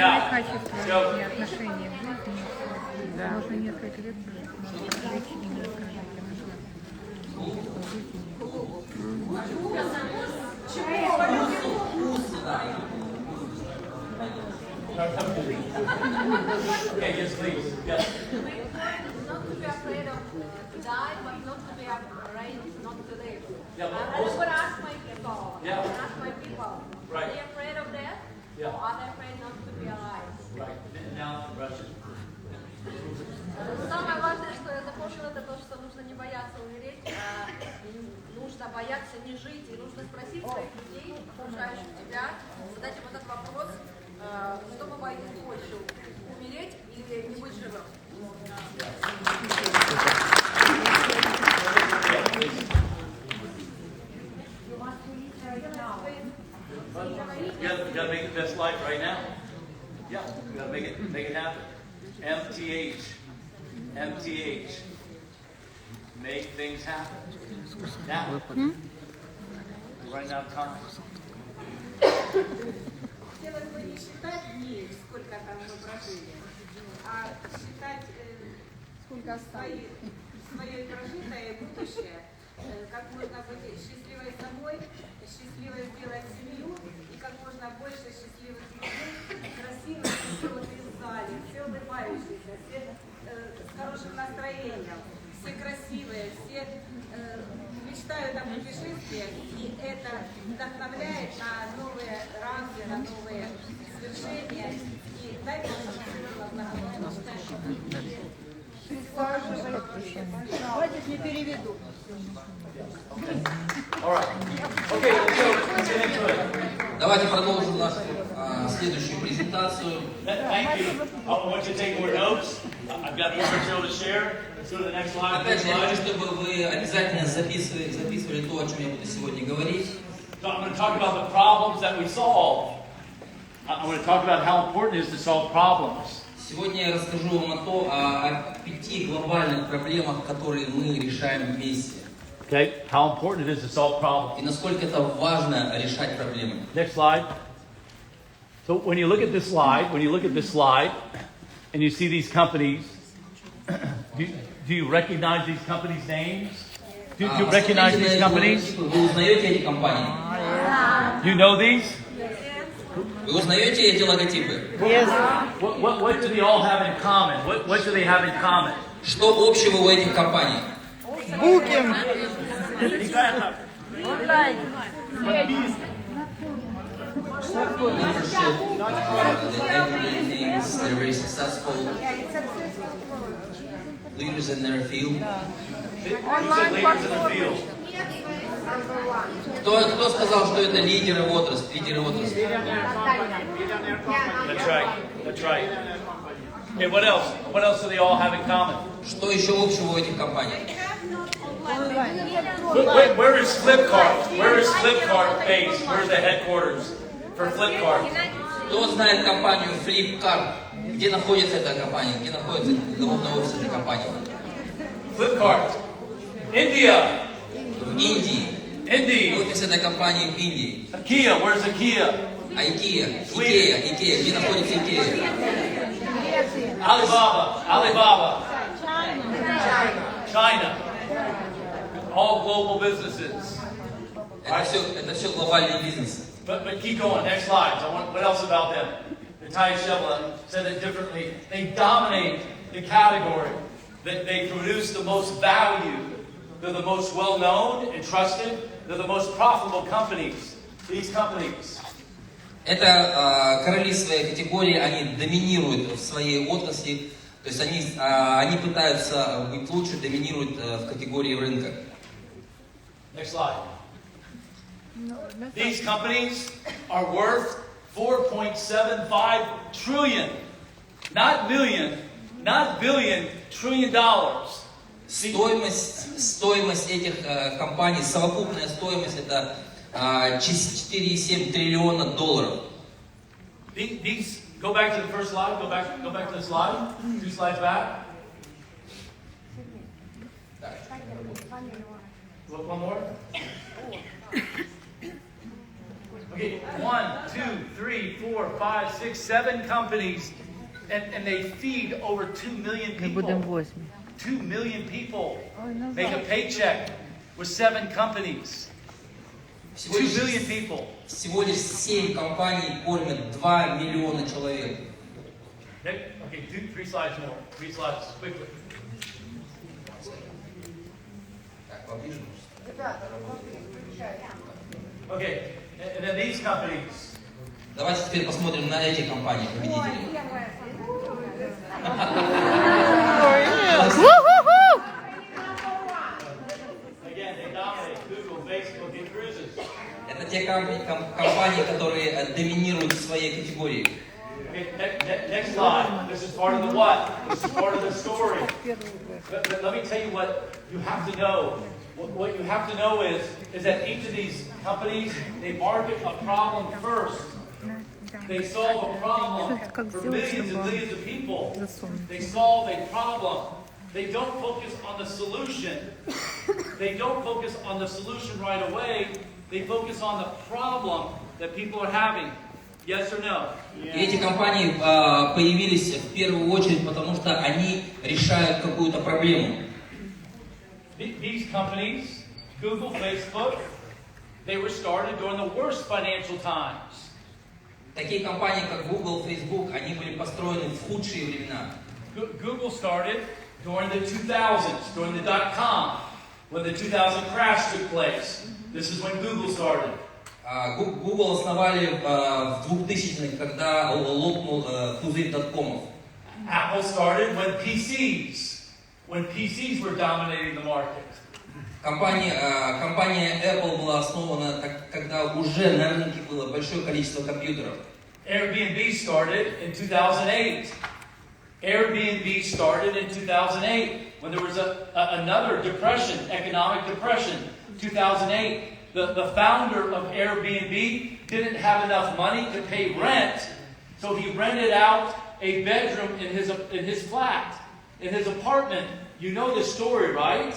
Основные качества и отношения в жизни. Можно несколько лет прожить, можно прожить и не прожить. Okay, yes, please. Yes. Not to be afraid of die, but not to be afraid not to live. Yeah, I would ask my people. Yeah. Ask my people. Right. Are they afraid of death? Yeah. Or are they afraid not to be alive? Right. Now, Russian. Самое важное, что я запомнила, это то, что нужно не бояться умереть, а нужно бояться не жить. И нужно спросить своих людей, окружающих тебя, задать им этот вопрос, что вы боитесь больше, умереть или не быть живым. You gotta make the best life right now. Yeah, you gotta make it happen. MTH. MTH. Make things happen. Now. We're running out of time. Хотелось бы не считать дней, сколько там мы прожили, а считать свое прожитое будущее, как можно быть счастливой самой, счастливой сделать семью и как можно больше счастливых людей, красивых, все вот в зале, все улыбающиеся, все с хорошим настроением, все красивые, все мечтают о путешествиях, и это вдохновляет на новые ранги, на новые свершения. И дай Бог, чтобы было благополучно. Хватит, не переведу. Давайте продолжим нашу следующую презентацию. Thank you. I want you to take more notes. I've got more material to share. Let's go to the next slide. Опять же, я хочу, чтобы вы обязательно записывали то, о чем я буду сегодня говорить. So I'm going to talk about the problems that we solve. I'm going to talk about how important it is to solve problems. Сегодня я расскажу вам о 5 глобальных проблемах, которые мы решаем вместе. Okay, how important it is to solve problems. И насколько это важно решать проблемы. Next slide. So when you look at this slide, and you see these companies, do you recognize these companies' names? Do you recognize these companies? Вы узнаете эти компании? Do you know these? Вы узнаете эти логотипы? Yes. What do they all have in common? What do they have in common? Что общего у этих компаний? Booking. Leadership, everybody thinks they're very successful. Leaders in their field. Leaders in the field. Кто сказал, что это лидеры в отрасли? That's right. Okay, what else? What else do they all have in common? Что еще общего у этих компаний? Where is Flipkart? Where is Flipkart based? Where's the headquarters for Flipkart? Кто знает компанию Flipkart? Где находится эта компания? Где находится главный офис этой компании? Flipkart. India. В Индии. India. Офис этой компании в Индии. IKEA. Where's IKEA? А Икея. Где находится Икея? Alibaba. China. All global businesses. Это все глобальный бизнес. But keep going. Next slide. What else about them? The Thai Chevrolet said it differently. They dominate the category. They produce the most value. They're the most well-known and trusted. They're the most profitable companies. These companies. Это короли своей категории, они доминируют в своей отрасли, то есть они пытаются быть лучше, доминируют в категории рынка. Next slide. These companies are worth 4.75 trillion, not million, not billion, trillion dollars. Стоимость этих компаний, совокупная стоимость это 4,7 триллиона долларов. These go back to the first slide. Go back to the slide. 2 slides back. Look one more. Okay, 1, 2, 3, 4, 5, 6, 7 companies, and they feed over 2 million Мы будем people. 8. 2 million people Ой, ну make a paycheck with 7 companies. 2 million people. Всего лишь 7 компаний кормят 2 миллиона человек. Okay, 3 slides more. 3 slides quickly. Так, поближе. Okay, and then these companies. Давайте теперь посмотрим на эти компании, победители. Again, they dominate Google, Facebook, and cruises. Это те компании, которые доминируют в своей категории. Okay, next slide. This is part of the what? This is part of the story. But let me tell you what you have to know. What you have to know is that each of these companies, they market a problem first. They solve a problem for millions and millions of people. They solve a problem. They don't focus on the solution. They don't focus on the solution right away. They focus on the problem that people are having. Yes or no? И эти компании появились в первую очередь, потому что они решают какую-то проблему. These companies, Google, Facebook, they were started during the worst financial times. Такие компании, как Google, Facebook, они были построены в худшие времена. Google started during the 2000s, during the dot-com, when the 2000 crash took place. This is when Google started. Google основали в 2000-х, когда лопнул пузырь доткомов. Apple started when PCs were dominating the market. Компания Apple была основана, когда уже на рынке было большое количество компьютеров. Airbnb started in 2008. Airbnb started in 2008 when there was another depression, economic depression, 2008. The founder of Airbnb didn't have enough money to pay rent, so he rented out a bedroom in his flat, in his apartment. You know the story, right?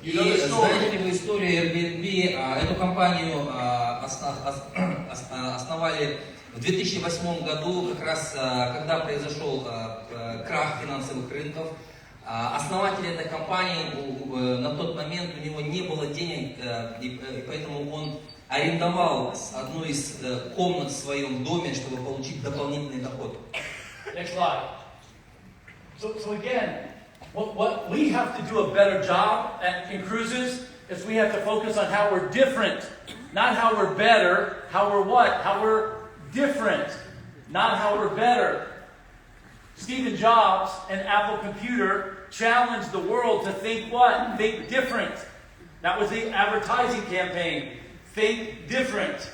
You know И the story. знаете ли вы историю Airbnb? Эту компанию основали в 2008 году, как раз когда произошел крах финансовых рынков. Основатель этой компании, на тот момент у него не было денег, и поэтому он арендовал одну из комнат в своем доме, чтобы получить дополнительный доход. Next slide. So again, what we have to do a better job in cruises is we have to focus on how we're different, not how we're better, how we're what? How we're different, not how we're better. Steve Jobs and Apple Computer challenged the world to think what? Think different. That was the advertising campaign. Think different.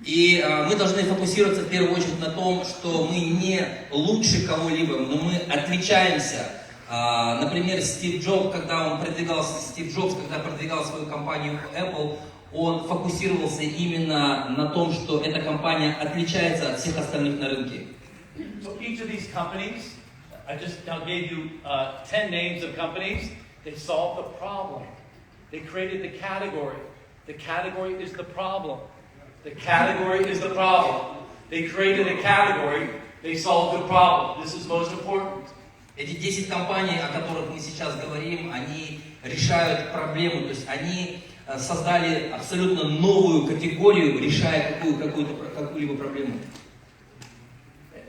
И мы должны фокусироваться в первую очередь на том, что мы не лучше кого-либо, но мы отличаемся. Например, Стив Джобс, когда продвигал свою компанию Apple, он фокусировался именно на том, что эта компания отличается от всех остальных на рынке. So each of these companies, I just now gave you 10 names of companies. They solved the problem. They created the category. The category is the problem. The category is the problem. They created a category. They solved the problem. This is most important. Эти 10 компаний, о которых мы сейчас говорим, они решают проблему, то есть они создали абсолютно новую категорию, решая какую-либо проблему.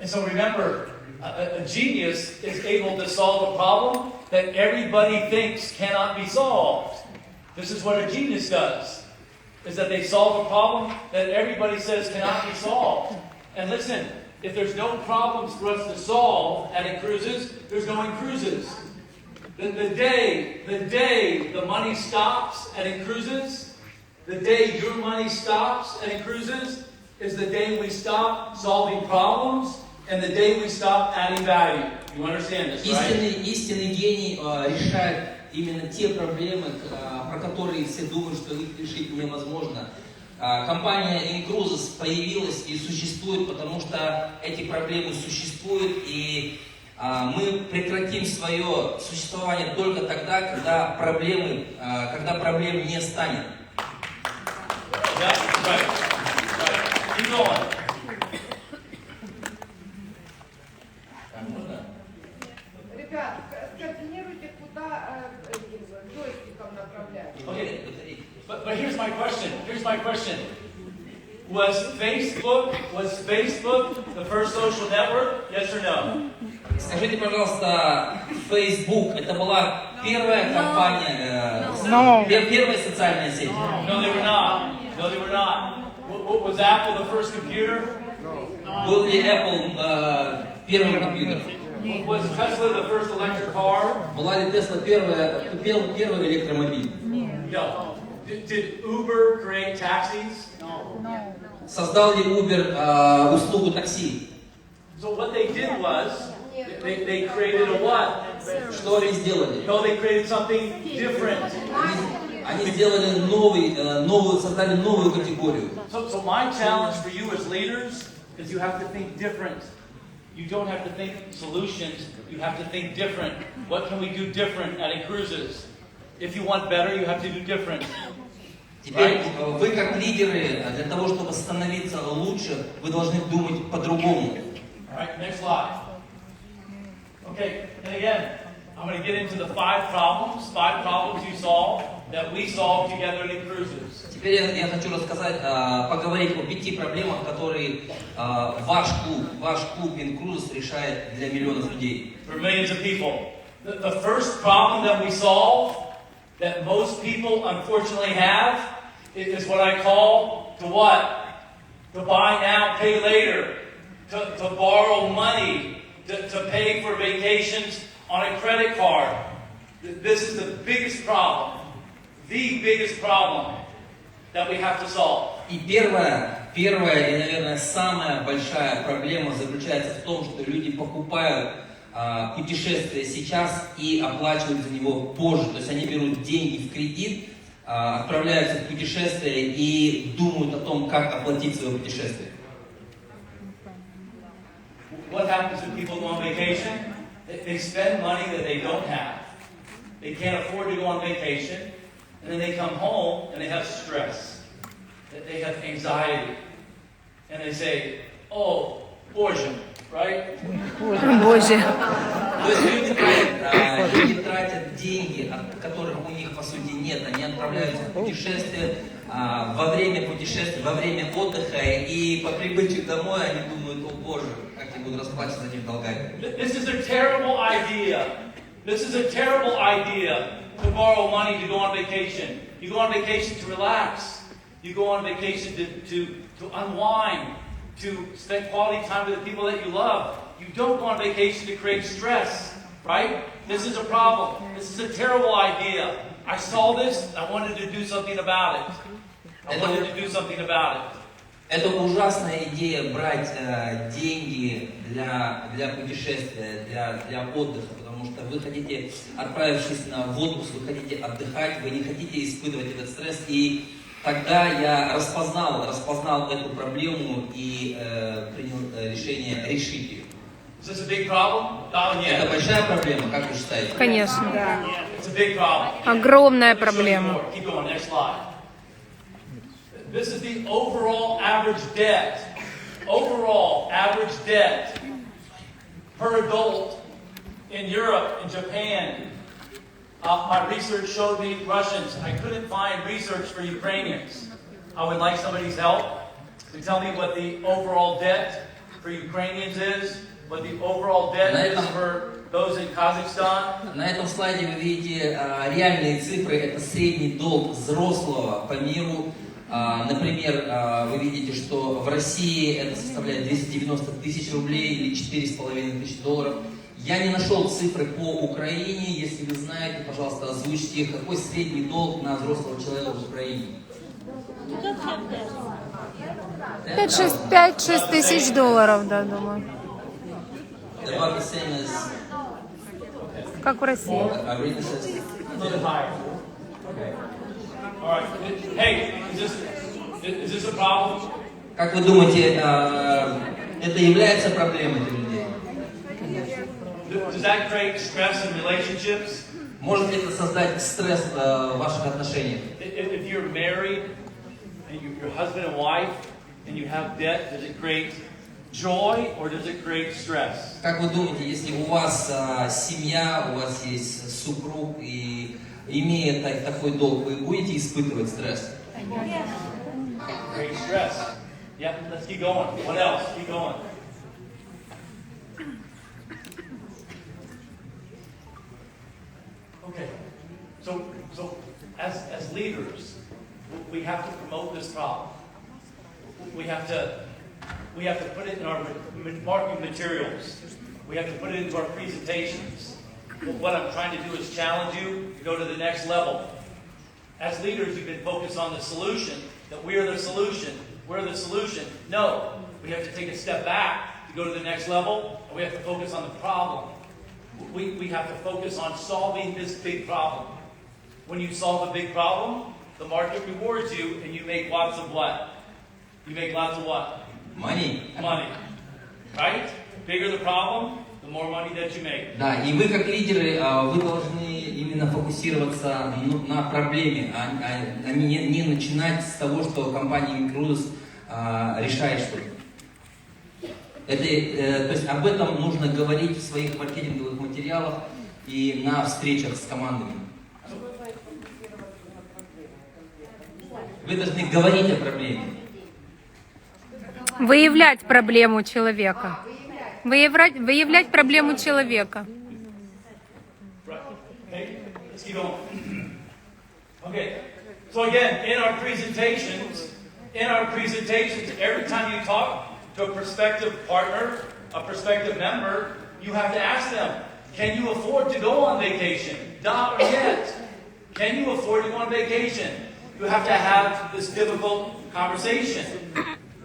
And so remember, a genius is able to solve a problem that everybody thinks cannot be solved. This is what a genius does, is that they solve a problem that everybody says cannot be solved. And listen, if there's no problems for us to solve at cruises, there's no cruises. The day the money stops at cruises, the day your money stops at cruises, is the day we stop solving problems and the day we stop adding value. You understand this, right? Истинный гений решает именно те проблемы, про которые все думают, что их решить невозможно. Компания Cruises появилась и существует, потому что эти проблемы существуют, и мы прекратим свое существование только тогда, когда проблем не станет. Yeah, right. Keep going. Ребят, скоординируйте, куда джойстиком направлять. Okay, but here's my question. Here's my question. Was Facebook the first social network? Yes or no? Скажите, пожалуйста, Facebook это была первая компания, первая социальная сеть? No, they were not. No, they were not. Was Apple the first computer? Был ли Apple первым компьютером? Was Tesla the first electric car? Была ли Tesla первый электромобиль? No. Did Uber create taxis? No. Создал ли Uber услугу такси? So what they did was, they created a what? Что они сделали? No, they created something different. Они сделали создали новую категорию. So my challenge for you as leaders is you have to think different. You don't have to think solutions, you have to think different. What can we do different at Cruises? If you want better, you have to do different. Теперь вы как лидеры, для того, чтобы становиться лучше, вы должны думать по-другому. All right, next slide. Okay, and again, I'm going to get into the five problems you solve that we solve together in Cruises. Теперь я хочу рассказать, поговорить о 5 проблемах, которые ваш клуб In Cruises решает для миллионов людей. For millions of people. The first problem that we solve, that most people unfortunately have, is what I call to what? To buy now, pay later. To borrow money. To pay for vacations on a credit card. This is the biggest problem. The biggest problem that we have to solve. И первая и, наверное, самая большая проблема заключается в том, что люди покупают путешествие сейчас и оплачивают за него позже. То есть они берут деньги в кредит, отправляются в путешествие и думают о том, как оплатить свое путешествие. What happens when people go on vacation? They spend money that they don't have. They can't afford to go on vacation. And then they come home and they have stress. They have anxiety. And they say, oh, Боже, right? Боже. То есть люди тратят деньги, от которых у них по сути нет. Они отправляются в путешествие, во время путешествия, во время отдыха, и по прибытию домой они думают, о Боже, как я буду расплачиваться этими долгами. This is a terrible idea. This is a terrible idea to borrow money to go on vacation. You go on vacation to relax. You go on vacation to unwind, to spend quality time with the people that you love. You don't go on vacation to create stress, right? This is a problem. This is a terrible idea. I saw this, I wanted to do something about it. Это ужасная идея брать деньги для путешествия, для отдыха, потому что вы хотите, отправившись в отпуск, вы хотите отдыхать, вы не хотите испытывать этот стресс. И тогда я распознал эту проблему и принял решение решить ее. Это большая проблема, как вы считаете? Конечно, да. Огромная проблема. This is the overall average debt. Overall average debt per adult in Europe, in Japan. My research showed me Russians. I couldn't find research for Ukrainians. I would like somebody's help to tell me what the overall debt for Ukrainians is, what the overall debt is for those in Kazakhstan. На этом слайде вы видите реальные цифры. Это средний долг взрослого по миру. Например, вы видите, что в России это составляет 290 тысяч рублей или 4,5 тысяч долларов. Я не нашел цифры по Украине. Если вы знаете, пожалуйста, озвучьте их. Какой средний долг на взрослого человека в Украине? 5-6 тысяч долларов, да, думаю. Как в России. Hey, is this a problem? Как вы думаете, это является проблемой для людей? Does that create stress in relationships? Может ли это создать стресс в ваших отношениях? If you're married, and your husband and wife, and you have debt, does it create joy or does it create stress? Как вы думаете, если у вас семья, у вас есть супруг, и имея такой долг, вы будете испытывать стресс? Great stress. Yeah, let's keep going. What else? Keep going. Okay. So as leaders, we have to promote this problem. We have to put it in our marketing materials. We have to put it into our presentations. What I'm trying to do is challenge you to go to the next level. As leaders, you've been focused on the solution, that we are the solution. We're the solution. No, we have to take a step back to go to the next level, and we have to focus on the problem. We have to focus on solving this big problem. When you solve a big problem, the market rewards you, and you make lots of what? You make lots of what? Money. Money. Right? Bigger the problem, the more money that you make. Да, и вы как лидеры, вы должны именно фокусироваться на проблеме, а не начинать с того, что компания Микрудос решает что-то. То есть об этом нужно говорить в своих маркетинговых материалах и на встречах с командами. Вы должны говорить о проблеме. Выявлять проблему человека. Выявлять проблему человека. Okay, let's keep going. Okay, so again, in our presentations, every time you talk to a prospective partner, a prospective member, you have to ask them, can you afford to go on vacation? Not yet. Can you afford to go on vacation? You have to have this difficult conversation.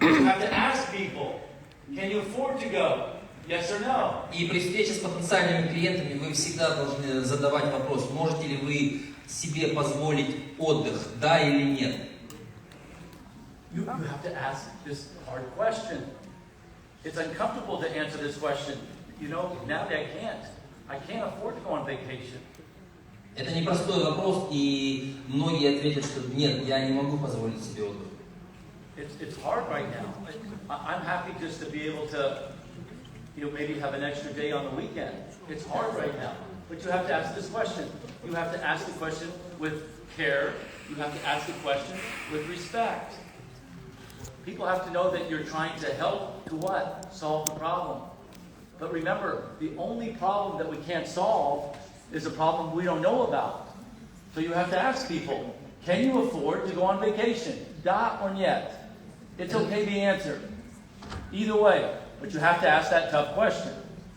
You have to ask people, can you afford to go? Yes or no? И при встрече с потенциальными клиентами вы всегда должны задавать вопрос, можете ли вы себе позволить отдых, да или нет? You have to ask this hard question. It's uncomfortable to answer this question. You know, now that I can't afford to go on vacation. Это непростой вопрос, и многие ответят, что нет, я не могу позволить себе отдых. It's hard right now. I'm happy just to be able to, maybe have an extra day on the weekend. It's hard right now. But you have to ask this question. You have to ask the question with care. You have to ask the question with respect. People have to know that you're trying to help to what? Solve the problem. But remember, the only problem that we can't solve is a problem we don't know about. So you have to ask people, can you afford to go on vacation? Da or niet? It's okay to answer. Either way, but you have to ask that tough question.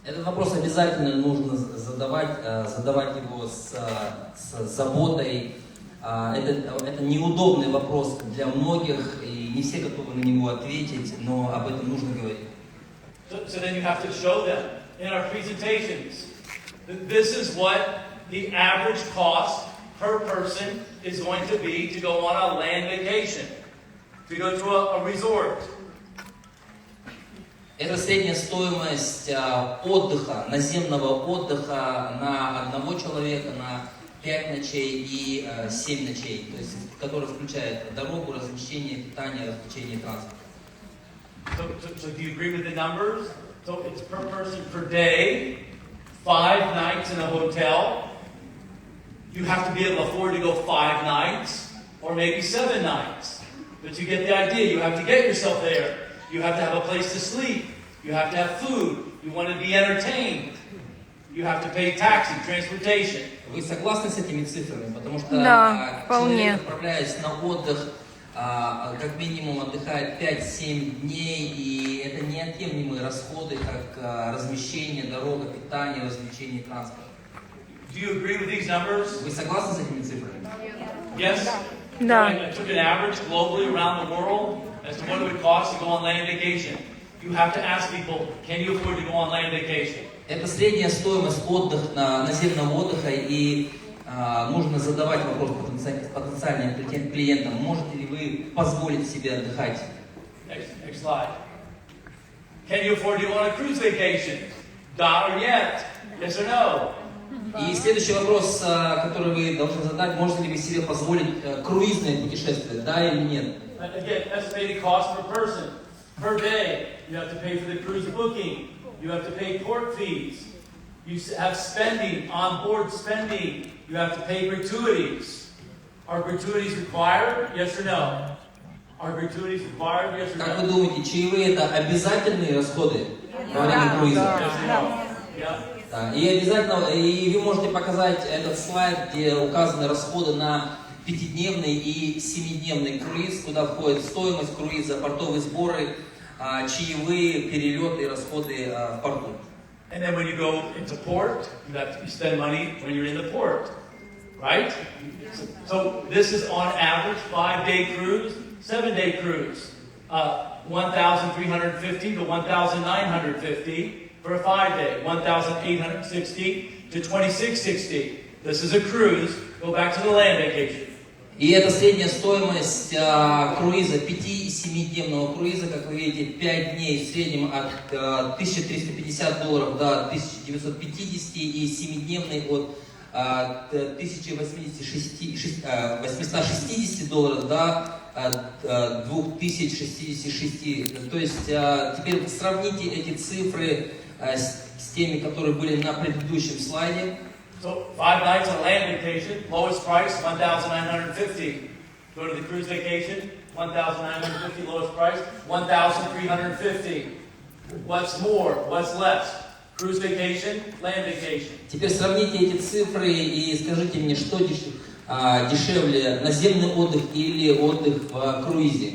Этот вопрос обязательно нужно задавать его с заботой. Это неудобный вопрос для многих, и не все готовы на него ответить, но об этом нужно говорить. So then you have to show them in our presentations. This is what the average cost per person is going to be to go on a land vacation, to go to a resort. Это средняя стоимость отдыха, наземного отдыха на одного человека на 5 ночей и 7 ночей, то есть, который включает дорогу, размещение, питание, развлечение и транспорт. So do you agree with the numbers? So it's per person per day, 5 nights in a hotel. You have to be able to afford to go 5 nights, or maybe 7 nights. But you get the idea. You have to get yourself there. You have to have a place to sleep. You have to have food. You want to be entertained. You have to pay taxi, transportation. Вы согласны с этими цифрами? Потому что да, человек, отправляясь на отдых, как минимум отдыхает 5-7 дней, и это неотъемлемые расходы, как размещение, дорога, питание, развлечение и транспорт. Do you agree with these numbers? Вы согласны с этими цифрами? Yes? Да. I took an average globally around the world as to what it would cost to go on land vacation. You have to ask people, can you afford to go on land vacation? Это средняя стоимость наземного отдыха, и нужно задавать вопрос потенциальным клиентам, можете ли вы позволить себе отдыхать. Next slide. Can you afford to go on a cruise vacation? Da or yet? Yes or no? И следующий вопрос, который вы должны задать, можете ли вы себе позволить круизное путешествие, да или нет? Again, estimated cost per person. Per day, you have to pay for the cruise booking. You have to pay port fees. You have spending, on-board spending. You have to pay gratuities. Are gratuities required? Yes or no? Are gratuities required? Yes or no? Как вы думаете, чаевые это обязательные расходы во время круиза? Yes or no? Yeah. Да. И обязательно, и вы можете показать этот слайд, где указаны расходы на 5-дневный и 7-дневный круиз, куда входит стоимость круиза, портовые сборы, чаевые, перелеты и расходы в порту. And then when you go into port, you spend money when you're in the port, right? So this is on average 5-day cruise, 7-day cruise, 1,350 to 1,950 for a 5-day, 1,860 to 2,660. This is a cruise. Go back to the land vacation. И это средняя стоимость круиза, 5-7-дневного круиза, как вы видите, 5 дней в среднем от $1350 до 1950 и 7-дневный от $1860 до 2066. То есть теперь сравните эти цифры с теми, которые были на предыдущем слайде. So 5 nights on land vacation, lowest price, 1,950. Go to the cruise vacation, 1,950, lowest price, 1,350. What's more? What's less? Cruise vacation, land vacation. Теперь сравните эти цифры и скажите мне, что дешевле, наземный отдых или отдых в круизе?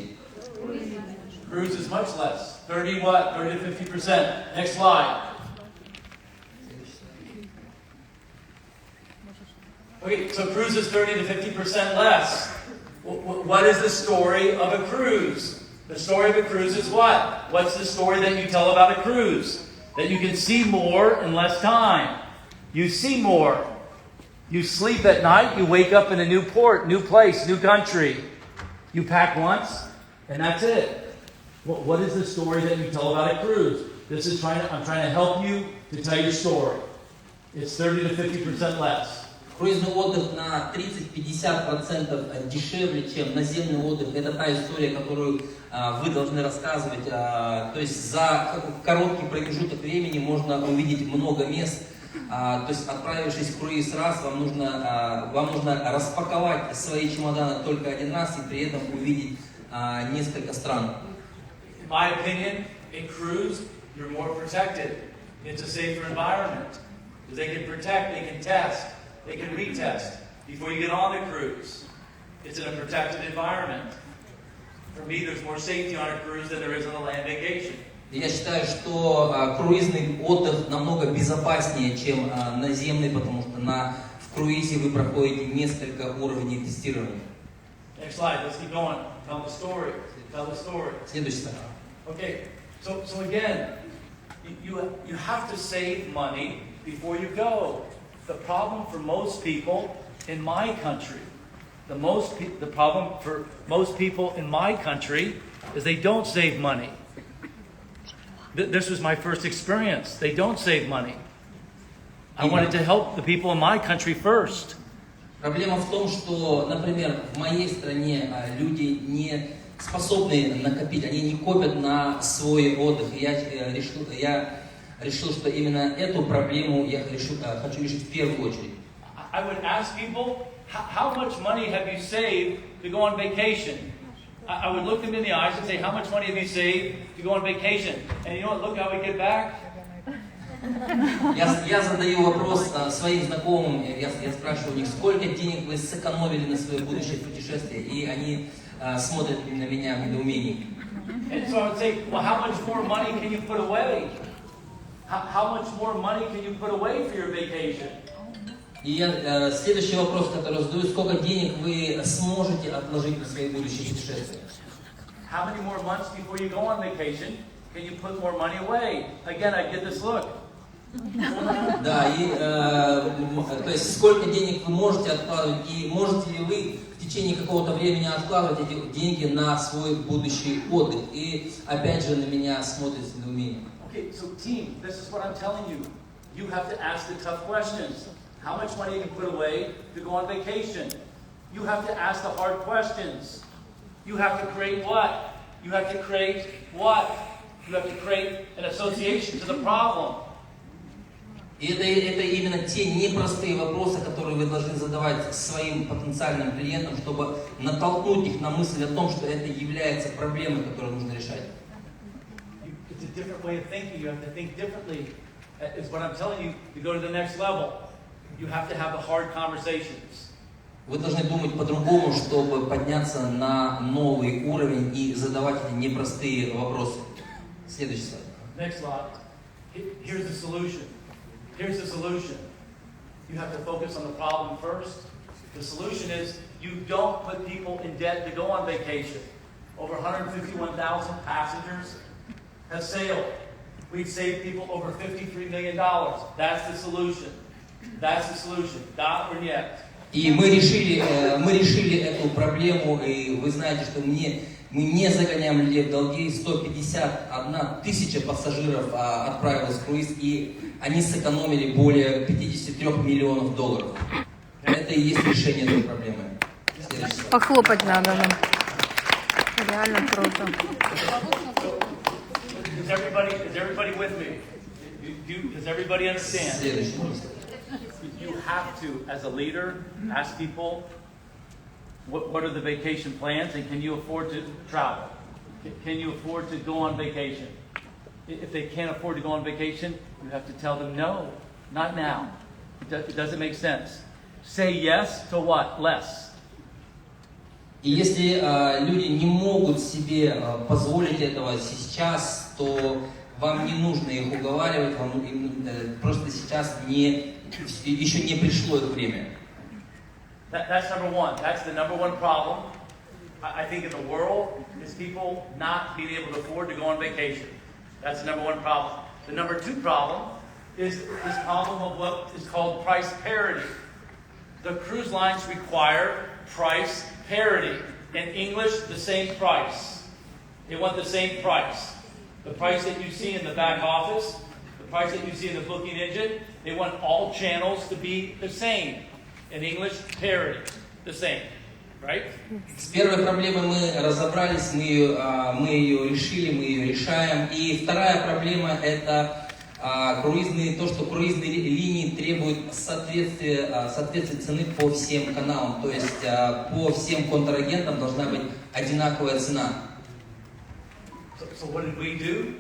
Cruise is much less. 30 what? 30 to 50%. Next slide. Okay, so cruise is 30 to 50% less. What is the story of a cruise? The story of a cruise is what? What's the story that you tell about a cruise? That you can see more in less time. You see more. You sleep at night, you wake up in a new port, new place, new country. You pack once, and that's it. What is the story that you tell about a cruise? I'm trying to help you to tell your story. It's 30 to 50% less. Круизный отдых на 30-50% дешевле, чем наземный отдых. Это та история, которую вы должны рассказывать. То есть за короткий промежуток времени можно увидеть много мест. То есть отправившись в круиз раз, вам нужно распаковать свои чемоданы только один раз и при этом увидеть несколько стран. In my opinion, in cruise, you're more protected. It's a safer environment. Because they can protect, they can test. They can retest before you get on the cruise. It's in a protected environment. For me, there's more safety on a cruise than there is on a land vacation. Я считаю, что круизный отдых намного безопаснее, чем наземный, потому что в круизе вы проходите несколько уровней тестирования. Next slide. Let's keep going. Tell the story. Tell the story. Следующий слайд. Okay. So again, you have to save money before you go. The problem for most people in my country, the problem for most people in my country is they don't save money. This was my first experience. They don't save money. I wanted to help the people in my country first. Проблема в том, что, например, в моей стране люди не способны накопить, они не копят на свой отдых. И я решил, что именно эту проблему я хочу решить в первую очередь. I would ask people, how much money have you saved to go on vacation? I would look them in the eyes and say, how much money have you saved to go on vacation? And you know what, look how we get back. Я задаю вопрос своим знакомым, я спрашиваю у них, сколько денег вы сэкономили на свое будущее путешествие, и они смотрят на меня в недоумении. And so I would say, well, how much more money can you put away? How much more money can you put away for your vacation? И следующий вопрос, который задаю, сколько денег вы сможете отложить на свои будущие путешествия? How many more months before you go on vacation can you put more money away? Again, I get this look. Да, и то есть сколько денег вы можете откладывать, и можете ли вы в течение какого-то времени откладывать эти деньги на свой будущий отдых? И опять же на меня смотрят с недоумением. Okay, so team, this is what I'm telling you. You have to ask the tough questions. How much money you can put away to go on vacation? You have to ask the hard questions. You have to create what? You have to create what? You have to create an association to the problem. И это именно те непростые вопросы, которые вы должны задавать своим потенциальным клиентам, чтобы натолкнуть их на мысль о том, что это является проблемой, которую нужно решать. It's a different way of thinking. You have to think differently. It's what I'm telling you. To go to the next level, you have to have the hard conversations. Вы должны думать по-другому, чтобы подняться на новый уровень и задавать эти непростые вопросы. Следующий слайд. Next slide. Here's the solution. Here's the solution. You have to focus on the problem first. The solution is you don't put people in debt to go on vacation. Over 151,000 passengers have sailed. We've saved people over $53 million. That's the solution. That's the solution. Да or нет? И мы решили эту проблему, и вы знаете, что мы не загоняем людей в долги. 151 тысяча пассажиров отправилось в круиз, и они сэкономили более 53 миллионов долларов. Это и есть решение этой проблемы. Похлопать надо нам. Реально круто. Is everybody with me? Does everybody understand? Следующий. You have to, as a leader, ask people, what are the vacation plans, and can you afford to travel? Can you afford to go on vacation? If they can't afford to go on vacation, you have to tell them, no, not now. It doesn't make sense. Say yes to what? Less. И если люди не могут себе позволить этого сейчас, то вам не нужно их уговаривать, просто сейчас еще не пришло это время. That's number one. That's the number one problem, I think, in the world, is people not being able to afford to go on vacation. That's the number one problem. The number two problem is this problem of what is called price parity. The cruise lines require price parity. In English, the same price. They want the same price. The price that you see in the back office, the price that you see in the booking engine, they want all channels to be the same. In English, parity, the same. Right? С первой проблемой мы разобрались, мы ее решили, мы ее решаем. И вторая проблема — это то, что круизные линии требуют соответствия цены по всем каналам. То есть по всем контрагентам должна быть одинаковая цена. So what did we do?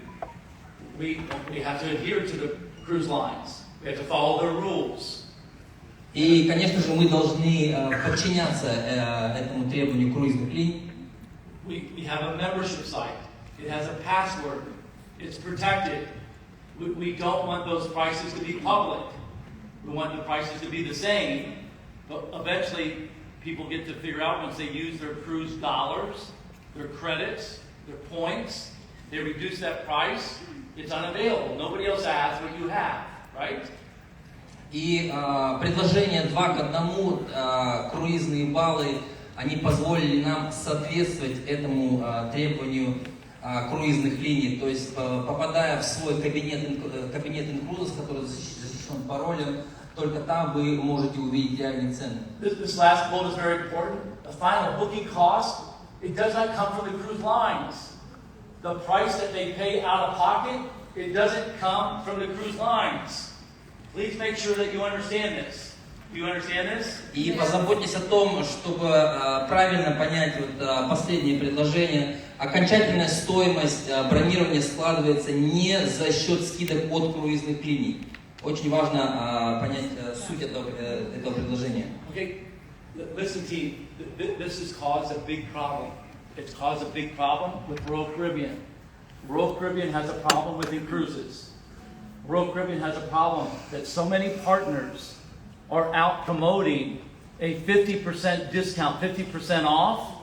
We have to adhere to the cruise lines. We have to follow their rules. И, конечно же, мы должны подчиняться этому требованию круизных линий. We have a membership site. It has a password. It's protected. We don't want those prices to be public. We want the prices to be the same. But eventually, people get to figure out, once they use their cruise dollars, their credits, their points, they reduce that price. It's unavailable. Nobody else has what you have, right? И предложение 2 к 1, круизные баллы, они позволили нам соответствовать этому требованию круизных линий. То есть, попадая в свой кабинет инкрузов, который защищен паролем, только там вы можете увидеть реальные цены. This last quote is very important. The final booking cost, it does not come from the cruise lines. The price that they pay out of pocket, it doesn't come from the cruise lines. Please make sure that you understand this. Do you understand this? И позаботьтесь о том, чтобы правильно понять последнее предложение. Окончательная стоимость бронирования складывается не за счет скидок от круизных линий. Очень важно понять суть этого предложения. Okay, listen, team. This has caused a big problem. It's caused a big problem with Royal Caribbean. Royal Caribbean has a problem with the cruises. Royal Caribbean has a problem that so many partners are out promoting a 50% discount, 50% off,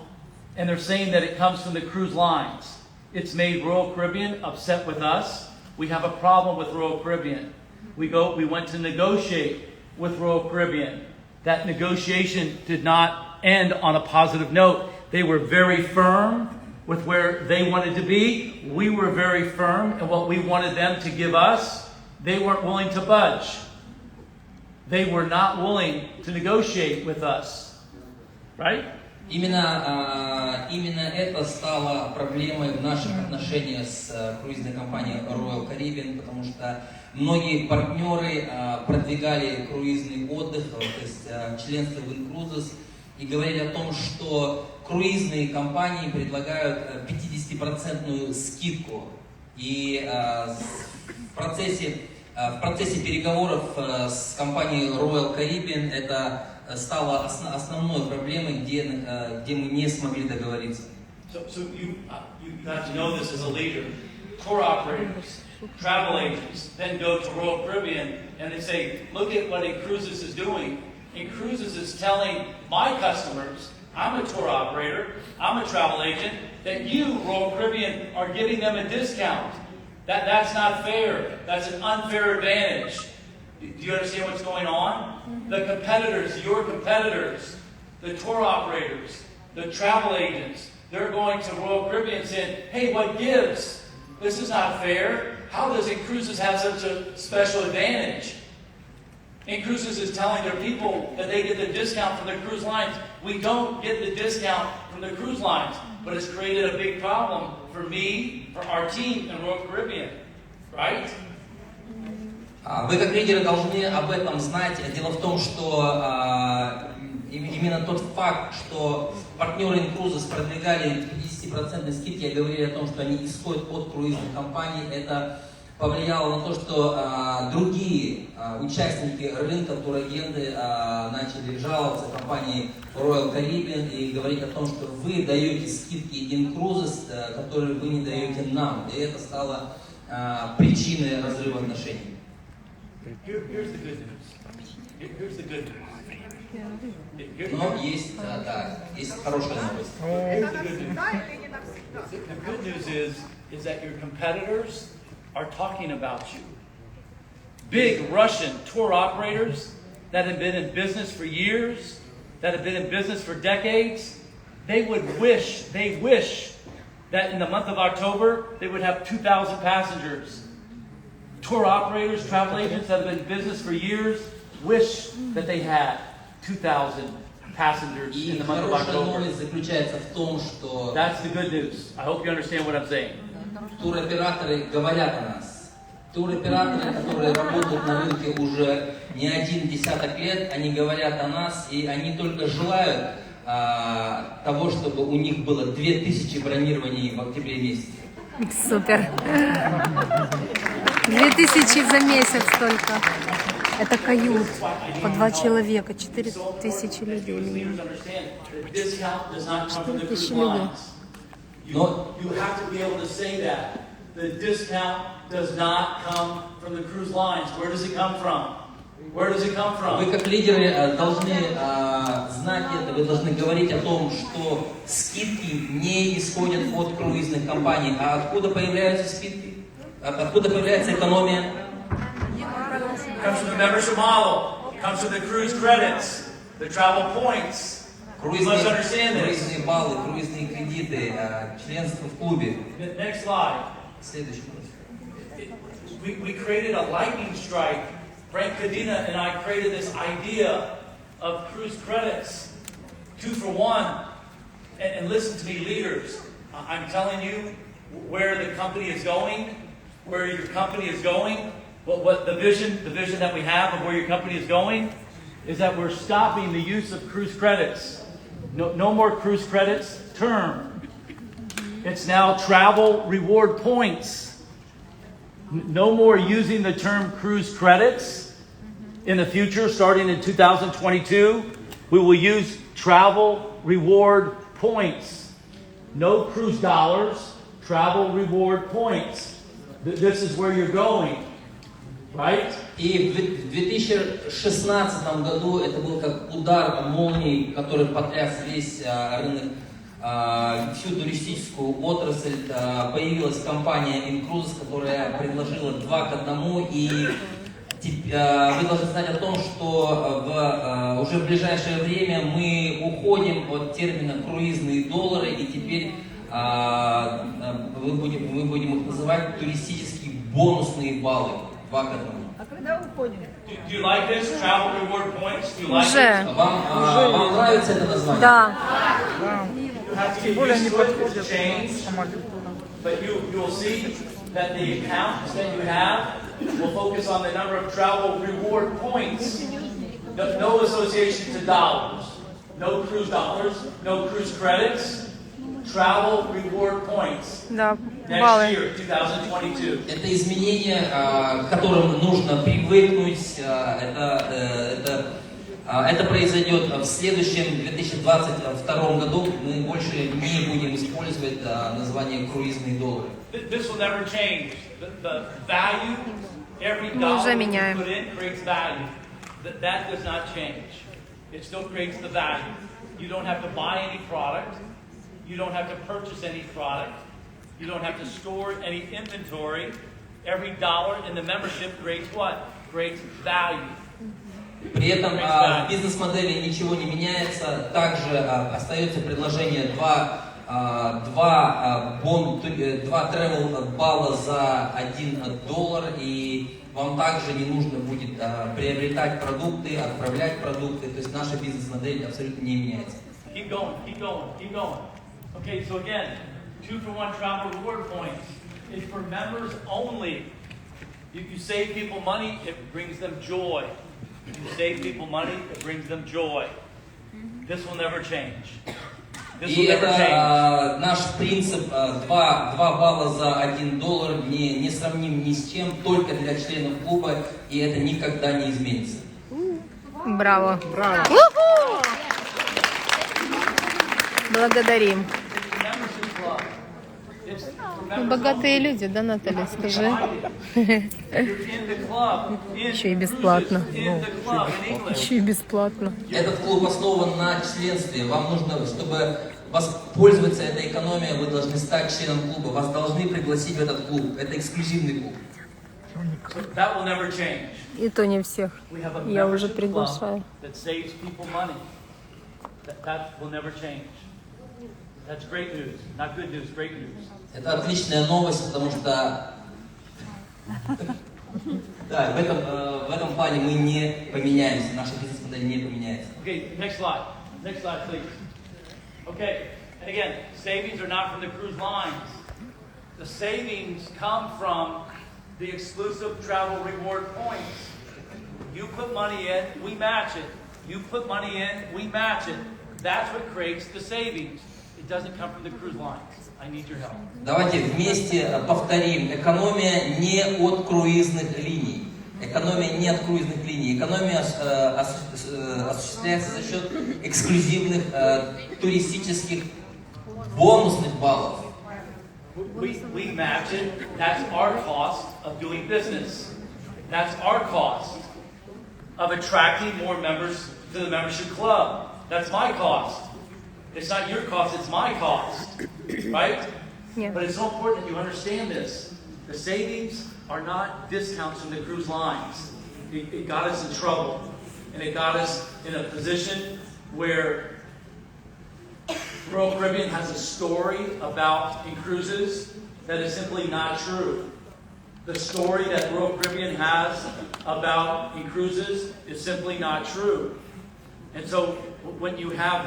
and they're saying that it comes from the cruise lines. It's made Royal Caribbean upset with us. We have a problem with Royal Caribbean. We went to negotiate with Royal Caribbean. That negotiation did not end on a positive note. They were very firm with where they wanted to be. We were very firm in what we wanted them to give us. They weren't willing to budge. They were not willing to negotiate with us. Right? Именно это стало проблемой в наших отношениях с круизной компанией Royal Caribbean, потому что многие партнеры продвигали круизный отдых, то есть членство в Incruises, и говорили о том, что круизные компании предлагают 50% скидку. И в процессе переговоров с компанией Royal Caribbean это стало основной проблемой, где мы не смогли договориться. So you have to know this as a leader. Tour operators, travel agents, then go to Royal Caribbean and they say, look at what Incruises is doing. Incruises is telling my customers, I'm a tour operator, I'm a travel agent, that you, Royal Caribbean, are giving them a discount. That's not fair. That's an unfair advantage. Do you understand what's going on? The competitors, your competitors, the tour operators, the travel agents, they're going to Royal Caribbean saying, hey, what gives? This is not fair. How does Incruises have such a special advantage? Incruises is telling their people that they get the discount from the cruise lines. We don't get the discount from the cruise lines, but it's created a big problem for me, for our team in Royal Caribbean, right? Вы как лидеры должны об этом знать. Дело в том, что именно тот факт, что партнеры Incruises продвигали 50% скидки, говорили о том, что они исходят от круизных компаний, это повлияло на то, что другие участники рынка, турагенты, начали жаловаться компании Royal Caribbean и говорить о том, что вы даете скидки Incruises, которые вы не даете нам. И это стало причиной разрыва отношений. Here's the good news. Here's the good news. Но есть хорошая новость. Here's the good news. The good news is that your competitors are talking about you. Big Russian tour operators that have been in business for years, that have been in business for decades, they wish that in the month of October they would have 2,000 passengers. Tour operators, travel agents that have been in business for years wish that they had 2,000 passengers in the month of October. Заключается в том, что That's the good news. I hope you understand what I'm saying. туроператоры говорят о нас. Туроператоры, которые работают на рынке уже не один десяток лет, они говорят о нас, и они только желают того, чтобы у них было 2000 бронирований в октябре месяце. Супер. 2000 за месяц только. Это кают по 2 человека, 4000 людей минимум. 4000 людей. You have to be able to say that. The discount does not come from the cruise lines. Where does it come from? Where does it come from? Вы как лидеры должны знать это, вы должны говорить о том, что скидки не исходят от круизных компаний. А откуда появляются скидки? Откуда появляется экономия? Comes from the membership model. Comes from the cruise credits, the travel points. You must understand this. Круизные баллы, круизные кредиты, членство в клубе. Next slide. Следующий. We created a lightning strike. Frank Cadena and I created this idea of cruise credits, 2 for 1. And listen to me, leaders. I'm telling you where the company is going, where your company is going. What the vision that we have of where your company is going is that we're stopping the use of cruise credits. No more cruise credits term. It's now travel reward points. No more using the term cruise credits. In the future, starting in 2022, we will use travel reward points. No cruise dollars, travel reward points. This is where you're going, right? И в 2016 году это был как удар молнии, который потряс весь рынок, всю туристическую отрасль. Появилась компания Incruises, которая предложила 2 к 1, и вы должны знать о том, что уже в ближайшее время мы уходим от термина «круизные доллары», и теперь мы будем их называть туристические бонусные баллы 2 к 1. А когда уходим? Do you like this? Travel reward points? Do you like Уже. it? Вам нравится это название? Да. Да. You have to Тем get более они used to it. подходят It's changed. по молитвам. But you'll see that the accounts that you have will focus on the number of travel reward points. No association to dollars. No cruise dollars. No cruise credits. Travel reward points. Да, Next баллы. year, 2022. Это изменения, к которым нужно привыкнуть. Это произойдет в следующем 2022 году. Мы больше не будем использовать название круизные доллары. This will never change. The value, every Мы dollar уже you меняем. put in creates value. That does not change. It still creates the value. You don't have to buy any product. You don't have to purchase any product. You don't have to store any inventory. Every dollar in the membership creates what? Creates value. При этом в бизнес-модели ничего не меняется. Также остается предложение 2 travel балла за $1, и вам также не нужно будет приобретать продукты, отправлять продукты. То есть наша бизнес-модель абсолютно не меняется. Keep going, keep going, keep going. Okay, so again, 2-for-1 travel reward points. It's for members only. You save people money, it brings them joy. You save people money, it brings them joy. This will never change. This И will never change. это наш принцип 2 балла за $1 не сравним ни с чем, только для членов клуба, и это никогда не изменится. Браво. Браво. Благодарим. Membership club. It's for members Богатые only. люди, да, Наталья, скажи? You're in the club. Еще и бесплатно. In the club in English. Еще и бесплатно. Этот клуб основан на членстве. Вам нужно, чтобы воспользоваться этой экономией, вы должны стать членом клуба. Вас должны пригласить в этот клуб. Это эксклюзивный клуб. That will never change. И то не всех. We have a Я уже membership приглашаю. club that saves people money. That will never change. That's great news. Not good news, great news. Это отличная новость, потому что да, в этом плане мы не поменяемся, наша бизнес-модель не поменяется. Okay, next slide. Next slide, please. Okay, and again, savings are not from the cruise lines. The savings come from the exclusive travel reward points. You put money in, we match it. You put money in, we match it. That's what creates the savings. It doesn't come from the cruise lines. I need your help. Давайте вместе повторим. Экономия не от круизных линий. Экономия не от круизных линий. Экономия осуществляется за счет эксклюзивных туристических бонусных баллов. We match it. That's our cost of doing business. That's our cost of attracting more members to the membership club. That's my cost. It's not your cost, it's my cost. Right? Yeah. But it's so important that you understand this. The savings are not discounts from the cruise lines. It got us in trouble. And it got us in a position where Royal Caribbean has a story about in cruises that is simply not true. The story that Royal Caribbean has about in cruises is simply not true. And so when you have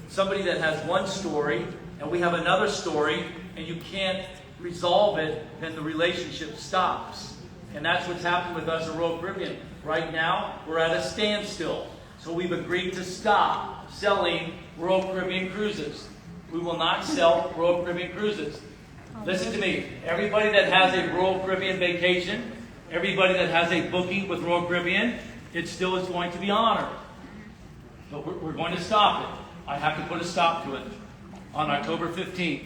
somebody that has one story and we have another story and you can't resolve it, then the relationship stops. And that's what's happened with us at Royal Caribbean. Right now, we're at a standstill. So we've agreed to stop selling Royal Caribbean cruises. We will not sell Royal Caribbean cruises. Listen to me. Everybody that has a Royal Caribbean vacation, everybody that has a booking with Royal Caribbean, it still is going to be honored. But we're going to stop it. I have to put a stop to it on October 15th.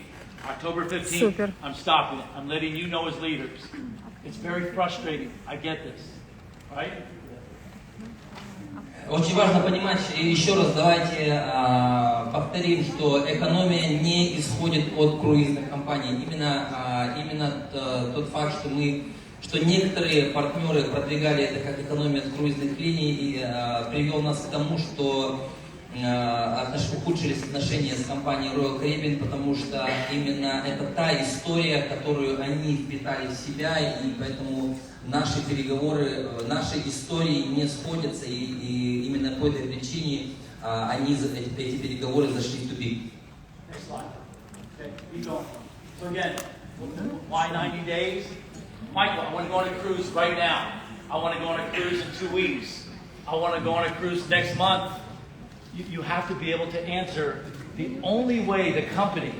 October 15th, Super. I'm stopping it. I'm letting you know as leaders. It's very frustrating. I get this. Right? Очень важно понимать, и еще раз давайте повторим, что экономия не исходит от круизных компаний. Именно тот факт, что некоторые партнеры продвигали это как экономия от круизных линий, и привел нас к тому, что ухудшились отношения с компанией Royal Caribbean, потому что именно это та история, которую они впитали в себя, и поэтому наши переговоры, наши истории не сходятся, и именно по этой причине эти переговоры зашли в тупик. So again, why 90 days? Michael, I want to go on a cruise right now. I want to go on a cruise in 2 weeks. I want to go on a cruise next month. You have to be able to answer. The only way the company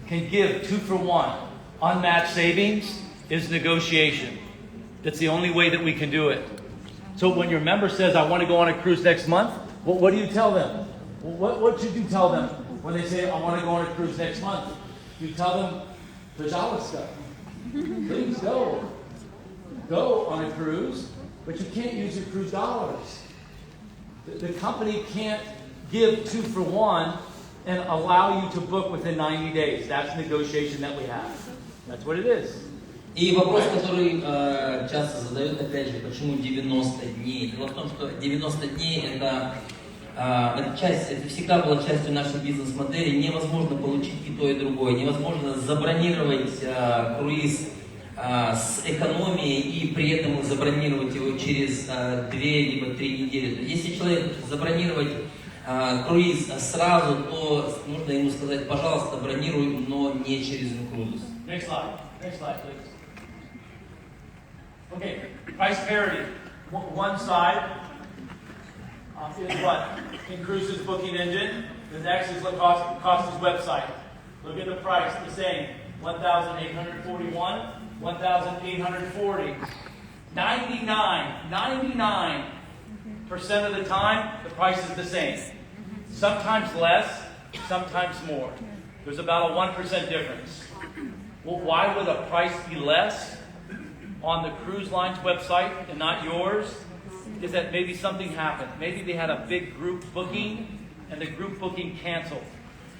can give 2-for-1 unmatched savings is negotiation. That's the only way that we can do it. So when your member says, I want to go on a cruise next month, what do you tell them? What should you tell them when they say, I want to go on a cruise next month? You tell them, Пожалуйста, please go. Go on a cruise, but you can't use your cruise dollars. The company can't give 2-for-1 and allow you to book within 90 days. That's the negotiation that we have. That's what it is. И вопрос, который часто задают, опять же, почему 90 дней? Дело в том, что 90 дней это всегда была частью нашей бизнес-модели. Невозможно получить и то, и другое. Невозможно забронировать круиз с экономией и при этом забронировать его через 2 либо 3 недели. Если человек забронировать круиз сразу, то нужно ему сказать, пожалуйста, бронируй, но не через инкрузис. Next slide, please. Okay, price parity. One side is what? Incruises booking engine. The next is what costs his website. Look at the price, the same. 1,841, 1,840. 99% of the time, the price is the same. Sometimes less, sometimes more. There's about a 1% difference. Well, why would a price be less on the cruise line's website and not yours? Is that maybe something happened. Maybe they had a big group booking and the group booking canceled.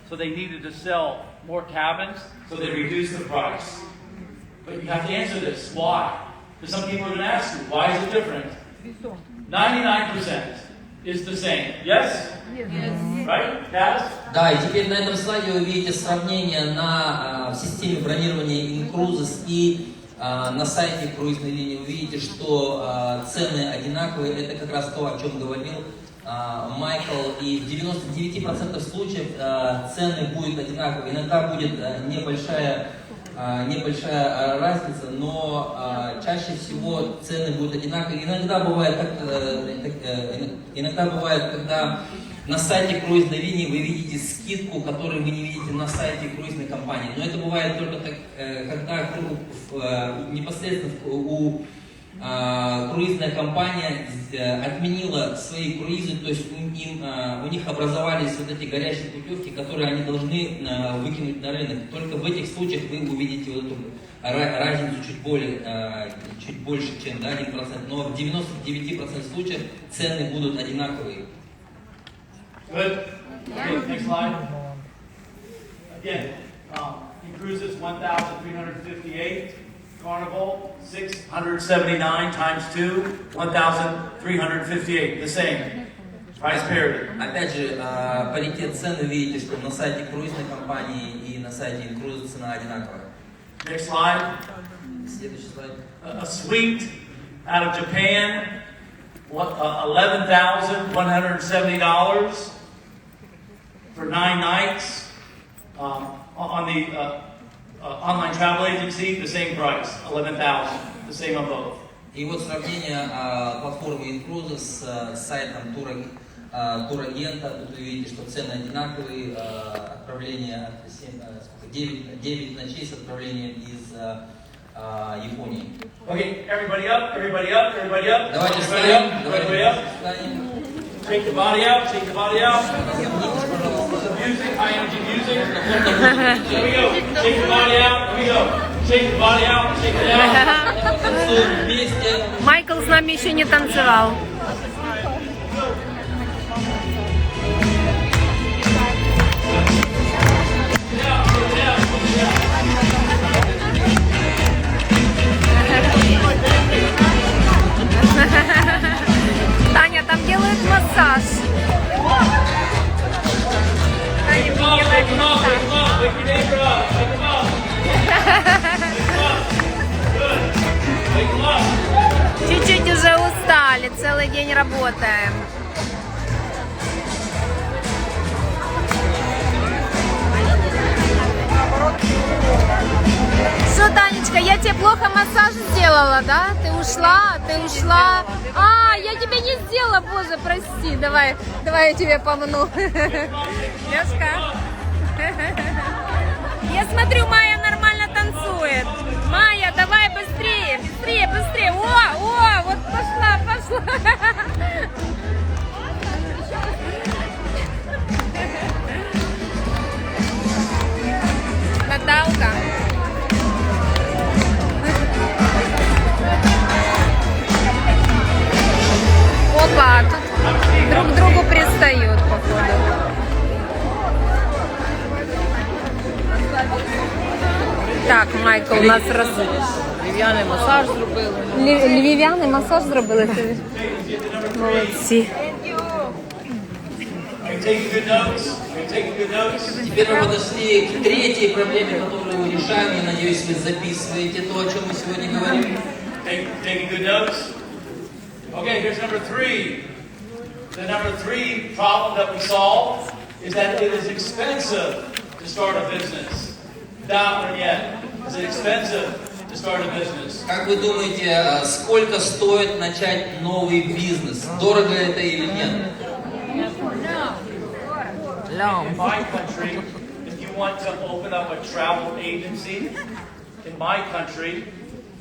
So they needed to sell more cabins, so they reduced the price. But you have to answer this. Why? Because some people are going to ask you, why is it different? 99% is the same. Yes? Yes. Right? Yes? Да, и теперь на этом слайде вы видите сравнение в системе бронирования Incruises и на сайте круизной линии. Вы видите, что цены одинаковые. Это как раз то, о чем говорил Майкл. И в 99% случаев цены будут одинаковые. Иногда будет небольшая разница, но чаще всего цены будут одинаковые. Иногда бывает, когда на сайте круизной линии вы видите скидку, которую вы не видите на сайте круизной компании. Но это бывает только когда непосредственно круизная компания отменила свои круизы, то есть у них образовались вот эти горящие путевки, которые они должны выкинуть на рынок. Только в этих случаях вы увидите вот эту разницу чуть больше, чем 1%, но в 99% случаев цены будут одинаковые. Good. Okay, next slide. Again, Incruises 1,358. Carnival 679 times 2, 1,358. The same. Price parity. Опять же, паритет цен, вы видите, что на сайте круизной компании и на сайте Incruises цена одинаковая. Next slide. Следующий слайд. A suite out of Japan, $11,170 for 9 nights. On the online travel agency, the same price, $11,000, the same on both. И вот сравнение платформы Incruises с сайтом турагента. Тут вы видите, что цены одинаковые. Отправление 9 ночей с отправлением из Японии. Okay, everybody up, everybody up, everybody up. Давайте Everybody встанем, up, everybody up. Take the body out, take the body out. Music, high energy music. Here we go. Take the body out, here we go. Take the body out, take it out. Майкл с нами еще не танцевал. Таня, там делают массаж. Таня мне делает массаж. Чуть-чуть уже устали, целый день работаем. Наоборот. Что, Танечка, я тебе плохо массаж сделала, да? Ты ушла, ты ушла. А, я тебе не сделала, боже, прости. Давай я тебе помну. Лёшка. Я смотрю, Майя нормально танцует. Майя, давай быстрее, быстрее, быстрее. О, вот пошла. Наталка. Опа, тут друг к другу пристают, походу. Так, Майкл у нас Львів'яний масаж зробили. Львів'яний масаж зробили. Молодці. Теперь мы подошли к третьей проблеме, которую мы решаем. Я надеюсь, вы записываете то, о чем мы сегодня говорим. Taking good notes? Okay, here's number 3. The number 3 problem that we solve is that it is expensive to start a business. Down yet. Is it expensive to start a business? Как вы думаете, сколько стоит начать новый бизнес? Дорого это или нет? In my country, if you want to open up a travel agency, in my country,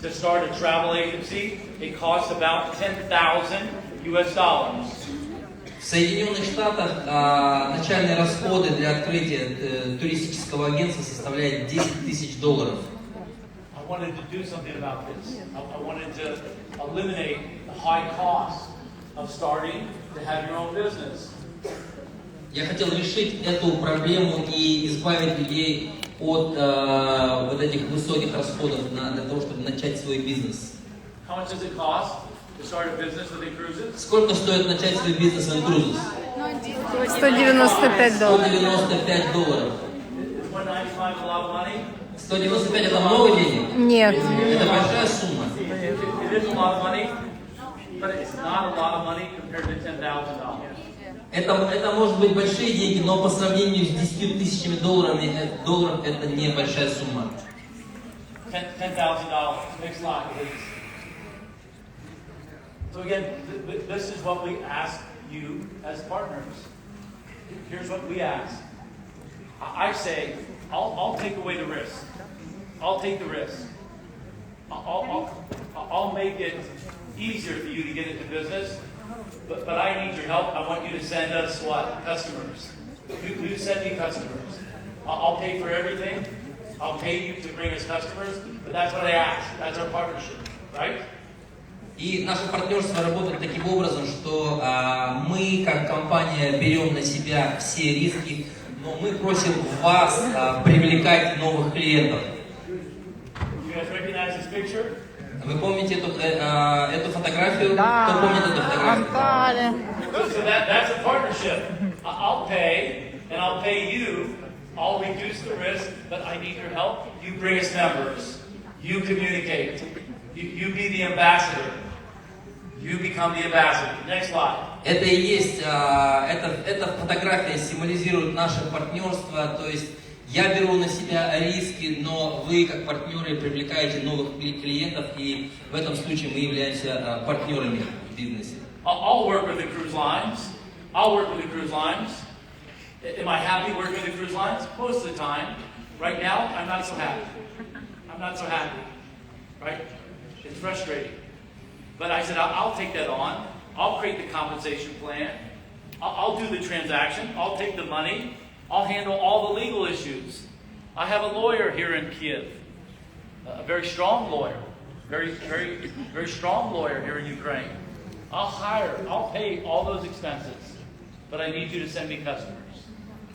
to start a travel agency, it costs about $10,000 US. В Соединенных Штатах начальные расходы для открытия туристического агентства составляют $10 000. I wanted to do something about this. I wanted to eliminate the high cost of starting to have your own business. Я хотел решить эту проблему и избавить людей от вот этих высоких расходов для того, чтобы начать свой бизнес. How much does it cost to start a business with cruises? Сколько стоит начать свой бизнес в Cruises? $195. $195. Is $195 a lot of money? 195 это много денег? Нет. Это большая сумма. It is a lot of money, but it's not a lot of money compared to $10,000. Это может быть большие деньги, но по сравнению с 10 тысячами долларов это не большая сумма. $10,000. Next slide, please. So again, this is what we ask you as partners. Here's what we ask. I say, I'll take away the risk. I'll take the risk. I'll make it easier for you to get into business. But I need your help. I want you to send us what? Customers. You send me customers. I'll pay for everything. I'll pay you to bring us customers. But that's what I ask. That's our partnership, right? И наше партнерство работает таким образом, что мы, как компания, берем на себя все риски, но мы просим вас привлекать новых клиентов. You guys recognize this picture? Вы помните эту фотографию? Кто помнит эту фотографию? So that's a partnership. I'll pay, and I'll pay you. I'll reduce the risk, but I need your help. You bring us members. You communicate. You be the ambassador. You become the ambassador. Next slide. Это и есть, эта фотография символизирует наше партнерство, то есть я беру на себя риски, но вы, как партнеры, привлекаете новых клиентов, и в этом случае мы являемся партнерами в бизнесе. I'll work with the cruise lines. I'll work with the cruise lines. Am I happy working with the cruise lines? Most of the time. Right now, I'm not so happy. I'm not so happy. Right? It's frustrating. But I said, I'll take that on. I'll create the compensation plan. I'll do the transaction. I'll take the money. I'll handle all the legal issues. I have a lawyer here in Kiev, a very strong lawyer, very strong lawyer here in Ukraine. I'll pay all those expenses, but I need you to send me customers.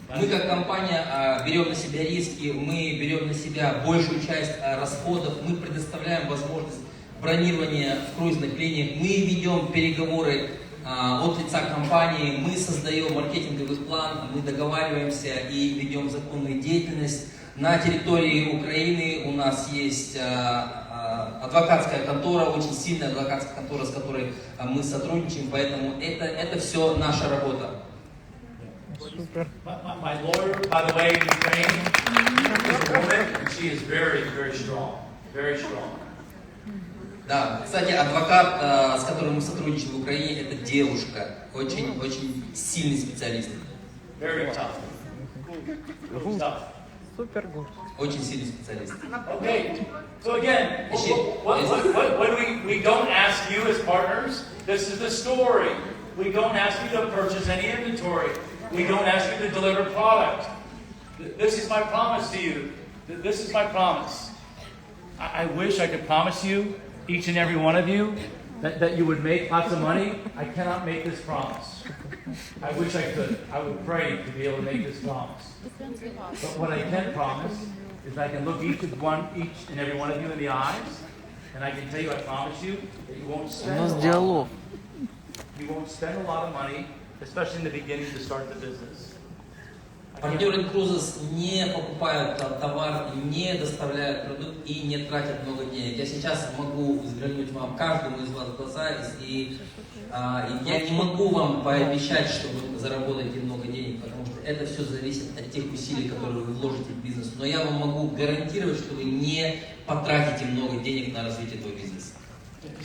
Мы как компания берем на себя риски, мы берем на себя большую часть расходов, мы предоставляем возможность бронирования в круизных линиях, мы ведем переговоры от лица компании, мы создаем маркетинговый план, мы договариваемся и ведем законную деятельность. На территории Украины у нас есть адвокатская контора, очень сильная адвокатская контора, с которой мы сотрудничаем, поэтому это все наша работа. My lawyer, by the way, in Ukraine, is a woman, and she is very, very strong. very strong. Да, кстати, адвокат, с которым мы сотрудничаем в Украине, это девушка, очень сильный специалист. Very tough. Tough. Супер гуд. Очень сильный специалист. Okay, so again, what we don't ask you as partners, this is the story. We don't ask you to purchase any inventory. We don't ask you to deliver product. This is my promise to you. This is my promise. I wish I could promise you, each and every one of you, that you would make lots of money. I cannot make this promise. I wish I could. I would pray to be able to make this promise. But what I can promise is I can look each and every one of you in the eyes, and I can tell you, I promise you, that you won't spend a lot of money, especially in the beginning to start the business. Партнеры Крузес не покупают товар, не доставляют продукт и не тратят много денег. Я сейчас могу взглянуть вам, каждому из вас в глаза, и я не могу вам пообещать, что вы заработаете много денег, потому что это все зависит от тех усилий, которые вы вложите в бизнес. Но я вам могу гарантировать, что вы не потратите много денег на развитие этого бизнеса.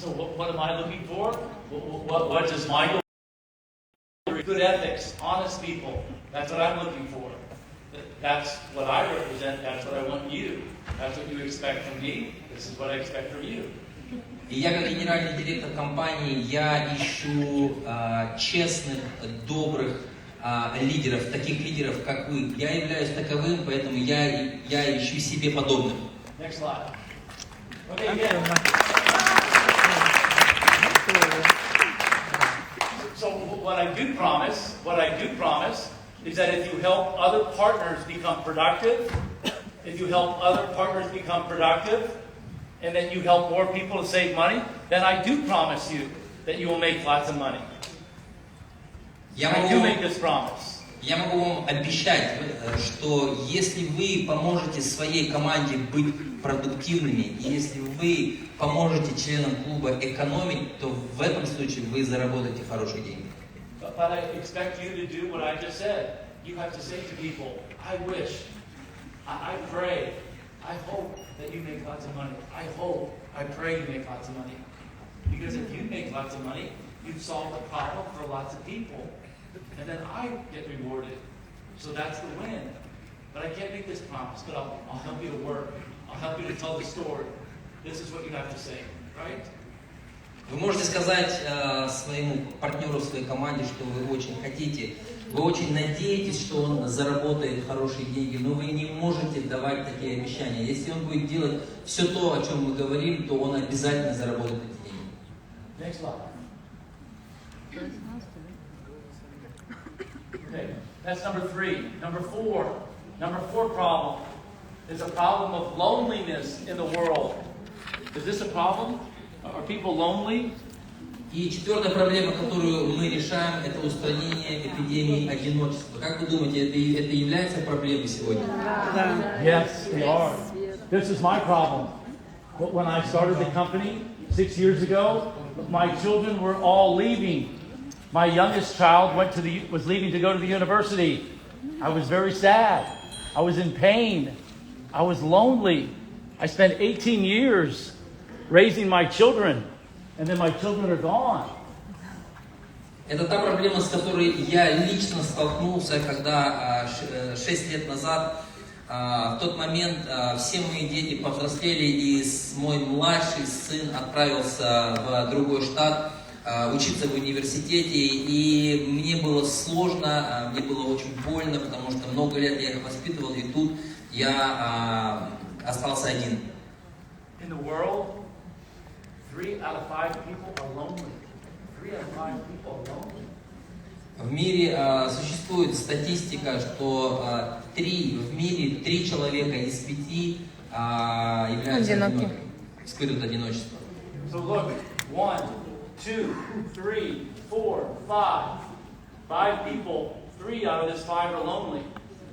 So what am I looking for? What does Michael? Good ethics, honest people. That's what I'm looking for. That's what I represent. That's what I want you. That's what you expect from me. This is what I expect from you. И я, как генеральный директор компании, я ищу честных, добрых лидеров, таких лидеров, как вы. Я являюсь таковым, поэтому я ищу себе подобных. Next slide. Okay, again. So what I do promise is that if you help other partners become productive, and then you help more people to save money, then I do promise you that you will make lots of money. I do make this promise. Я могу вам обещать, что если вы поможете своей команде быть продуктивными, и если вы поможете членам клуба экономить, то в этом случае вы заработаете хорошие деньги. But I expect you to do what I just said. You have to say to people, I wish, I pray, I hope that you make lots of money. I hope, I pray you make lots of money. Because if you make lots of money, you've solved the problem for lots of people. And then I get rewarded. So that's the win. But I can't make this promise, but I'll help you to work. I'll help you to tell the story. This is what you have to say, right? Вы можете сказать своему партнеру в своей команде, что вы очень хотите, вы очень надеетесь, что он заработает хорошие деньги, но вы не можете давать такие обещания. Если он будет делать все то, о чем мы говорим, то он обязательно заработает эти деньги. Next slide. Okay, that's number 3. Number four problem is a problem of loneliness in the world. Is this a problem? Are people lonely? И четвертая проблема, которую мы решаем, это устранение эпидемии одиночества. Как вы думаете, это является проблемой сегодня? Yes, they are. This is my problem. When I started the company 6 years ago, my children were all leaving. My youngest child was leaving to go to the university. I was very sad. I was in pain. I was lonely. I spent 18 years raising my children, and then my children are gone. Это та проблема, с которой я лично столкнулся, когда 6 лет назад, в тот момент все мои дети повзрослели, и мой младший сын отправился в другой штат учиться в университете, и мне было сложно, мне было очень больно, потому что много лет я их воспитывал, и тут я остался один. In the world, 3 out of 5 people are lonely. 3 out of 5 people are lonely. В мире существует статистика, что в мире 3 человека из 5 являются одинокими, испытывают одиночество. So look, 1, 2, 3, 4, 5. 5 people, 3 out of this 5 are lonely.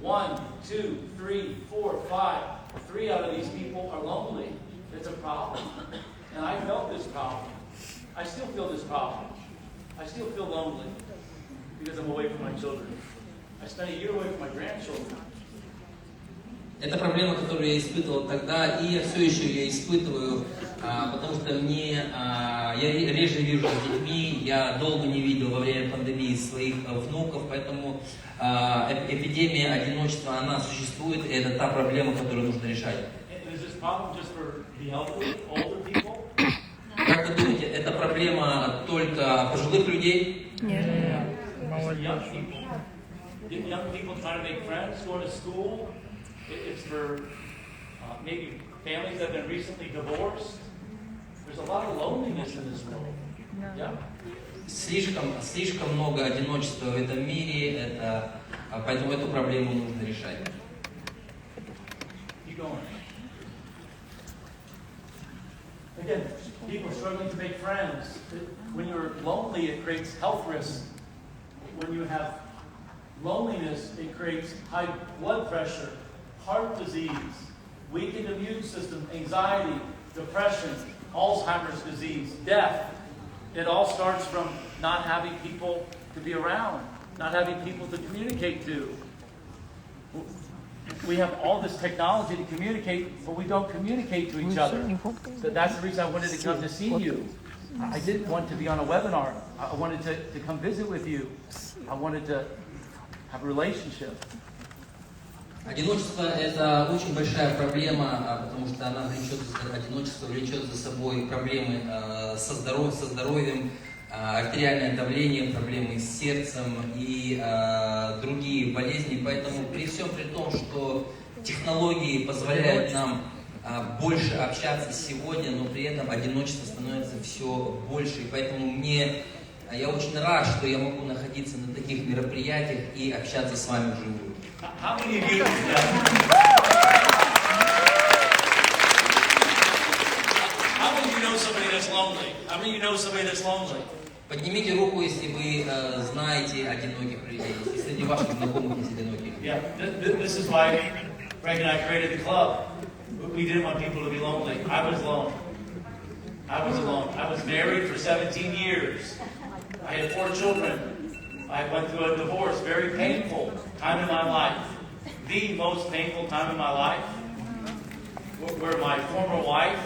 1, 2, 3, 4, 5. 3 out of these people are lonely. It's a problem. And I felt this problem. I still feel this problem. I still feel lonely because I'm away from my children. I spent a year away from my grandchildren. Это проблема, которую я испытывал тогда, и я все еще ее испытываю, потому что я реже вижу с детьми, я долго не видел во время пандемии своих внуков, поэтому эпидемия одиночества, она существует, и это та проблема, которую нужно решать. Как вы думаете, это проблема только пожилых людей? Нет. Young people trying to make friends, going to school. It's for maybe families that have been recently divorced. There's a lot of loneliness in this world. Yeah. Слишком много одиночества в этом мире, поэтому эту проблему нужно решать. Keep going. Again, people struggling to make friends. When you're lonely, it creates health risks. When you have loneliness, it creates high blood pressure, heart disease, weakened immune system, anxiety, depression, Alzheimer's disease, death. It all starts from not having people to be around, not having people to communicate to. We have all this technology to communicate, but we don't communicate to each other. So that's the reason I wanted to come to see you. I didn't want to be on a webinar. I wanted to come visit with you. I wanted to have a relationship. Одиночество – это очень большая проблема, потому что одиночество влечет за собой проблемы со здоровьем, артериальное давление, проблемы с сердцем и другие болезни. Поэтому при всем при том, что технологии позволяют нам больше общаться сегодня, но при этом одиночество становится все больше. И поэтому я очень рад, что я могу находиться на таких мероприятиях и общаться с вами вживую. Поднимите руку, если вы знаете одиноких людей, если среди ваших знакомых есть одиноких. Yeah, this is why Greg and I created the club. We didn't want people to be lonely. I was alone. I was married for 17 years. I had 4 children. I went through a divorce, very painful time in my life. The most painful time in my life, where my former wife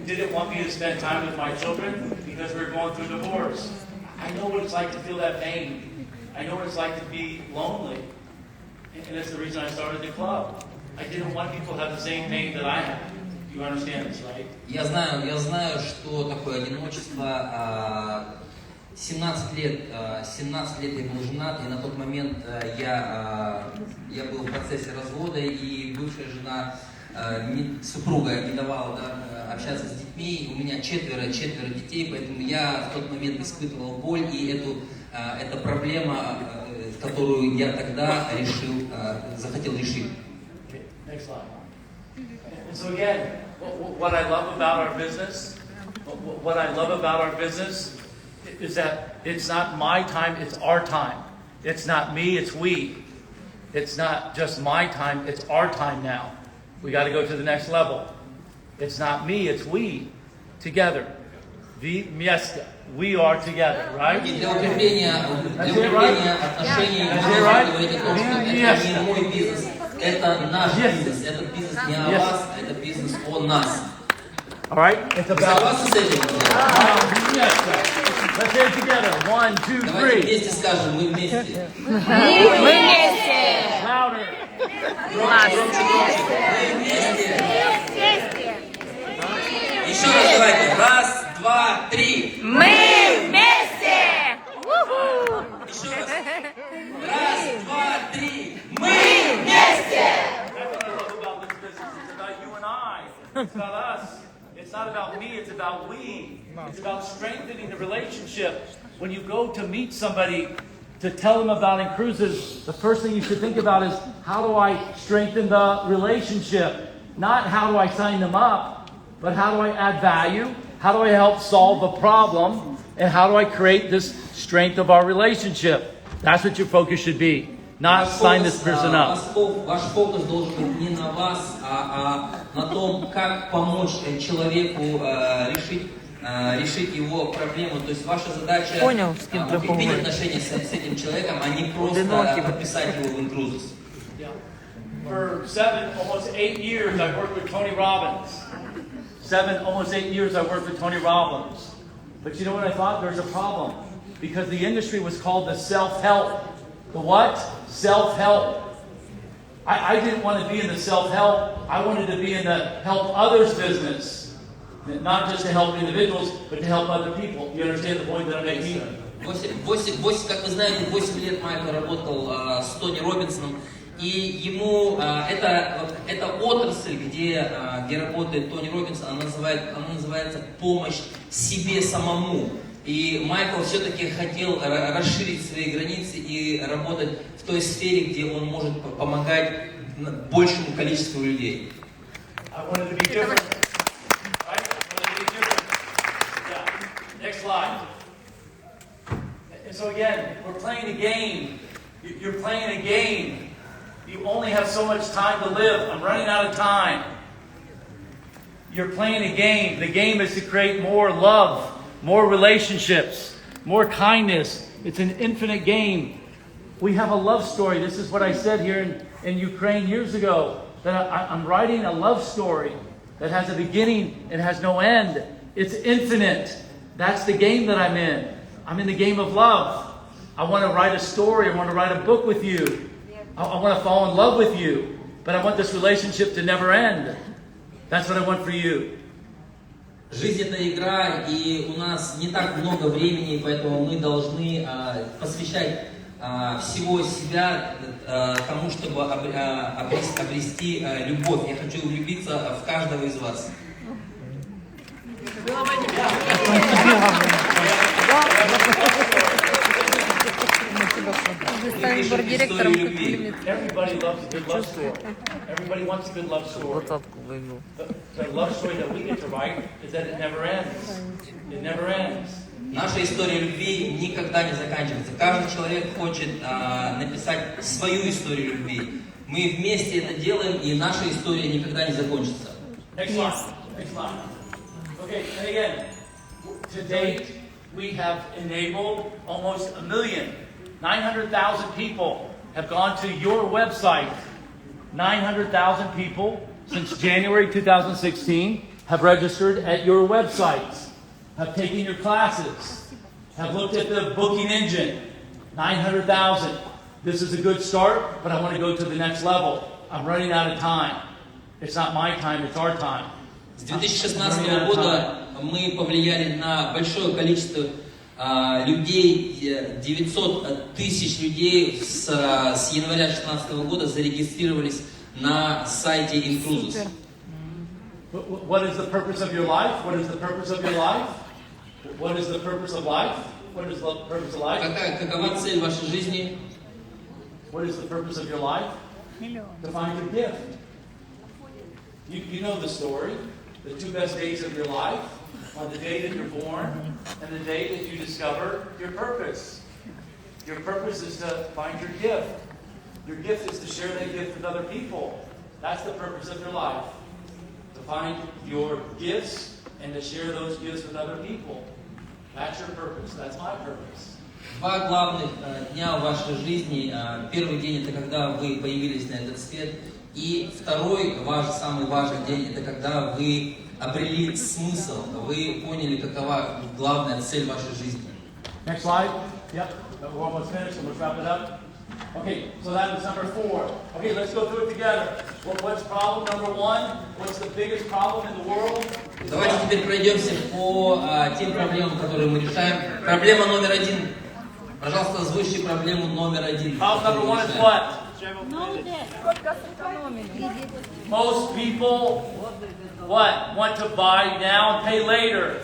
didn't want me to spend time with my children because we were going through divorce. I know what it's like to feel that pain. I know what it's like to be lonely. And that's the reason I started the club. I didn't want people to have the same pain that I had. You understand this, right? Я знаю, что такое одиночество. 17 лет я был женат, и на тот момент я был в процессе развода, и бывшая жена, супруга не давала общаться с детьми. У меня четверо детей, поэтому я в тот момент испытывал боль, и это проблема, которую я тогда захотел решить. Next slide. And so again, what I love about our business is that it's not my time, it's our time. It's not me, it's we. It's not just my time, it's our time now. We got to go to the next level. It's not me, it's we. Together. Вместе. We are together, right? И для укрепления отношений вы говорите о том, что это не мой бизнес, это наш бизнес. Этот бизнес не о вас, это бизнес о нас. All right? It's about... Согласны с этим? Let's say it together. 1, 2, 3. Давайте вместе скажем, мы вместе. Мы вместе. Louder. Громче. Мы вместе. Еще раз давайте. 1, 2, 3. Мы вместе. Еще раз. 1, 2, 3. Мы вместе. That's what I love about this business. It's about you and I. It's about us. It's not about me, it's about we. It's about strengthening the relationship. When you go to meet somebody to tell them about cruises, the first thing you should think about is, how do I strengthen the relationship? Not how do I sign them up, but how do I add value? How do I help solve the problem? And how do I create this strength of our relationship? That's what your focus should be. Not sign this person up. Ваш фокус должен быть не на вас, а на том, как помочь человеку решить его проблему. То есть ваша задача укрепить отношения с этим человеком, а не просто подписать его в интрузус. For 7, almost 8 years, I worked with Tony Robbins. 7, almost 8 years, I worked with Tony Robbins. But you know what I thought? There's a problem. Because the industry was called the self-help. The what? Self-help. I didn't want to be in the self-help. I wanted to be in the help others business. Not just to help individuals, but to help other people. You understand the point that I'm making? Как вы знаете, 8 лет Майкл работал с Тони Робинсоном, и ему эта отрасль, где работает Тони Робинсон, она называется «помощь себе самому». И Майкл все-таки хотел расширить свои границы и работать в той сфере, где он может помогать большему количеству людей. Next slide. And so again, we're playing a game. You're playing a game. You only have so much time to live. I'm running out of time. You're playing a game. The game is to create more love, more relationships, more kindness. It's an infinite game. We have a love story. This is what I said here in Ukraine years ago. That I'm writing a love story that has a beginning and has no end. It's infinite. That's the game that I'm in. I'm in the game of love. I want to write a story. I want to write a book with you. I want to fall in love with you. But I want this relationship to never end. That's what I want for you. Жизнь — это игра, и у нас не так много времени, поэтому мы должны посвящать всего себя тому, чтобы обрести любовь. Я хочу влюбиться в каждого из вас. Everybody loves a good love story. Everybody wants a good love story. The love story that we get to write is that it never ends. It never ends. Наша история любви никогда не заканчивается. Каждый человек хочет написать свою историю любви. Мы вместе это делаем, и наша история никогда не закончится. Next slide. Next slide. Okay, and again, to date, we have enabled almost 900,000 people have gone to your website. 900,000 people since January 2016 have registered at your websites, have taken your classes, have looked at the booking engine. 900,000. This is a good start, but I want to go to the next level. I'm running out of time. It's not my time, it's our time. С 2016 года мы повлияли на большое количество людей, 900 тысяч людей с января 2016 года зарегистрировались на сайте Incruises. What is the purpose of your life? What is the purpose of your life? What is the purpose of life? What is the purpose of life? Какова цель вашей жизни? What is the purpose of your life? To find your gift. You know the story. The 2 best days of your life are the day that you're born and the day that you discover your purpose. Your purpose is to find your gift. Your gift is to share that gift with other people. That's the purpose of your life. To find your gifts and to share those gifts with other people. That's your purpose. That's my purpose. Два главных дня в вашей жизни. Первый день — это когда вы появились на этот свет. И второй, самый важный день — это когда вы обрели смысл, вы поняли, какова главная цель вашей жизни. Next slide. Yep, we're almost finished, and let's wrap it up. Okay, so that was number 4. Okay, let's go through it together. What's problem number 1? What's the biggest problem in the world? Давайте теперь пройдемся по тем проблемам, которые мы решаем. Проблема номер 1. Пожалуйста, озвучьте проблему номер 1. Problem number 1 is what? Most people, what? Want to buy now and pay later.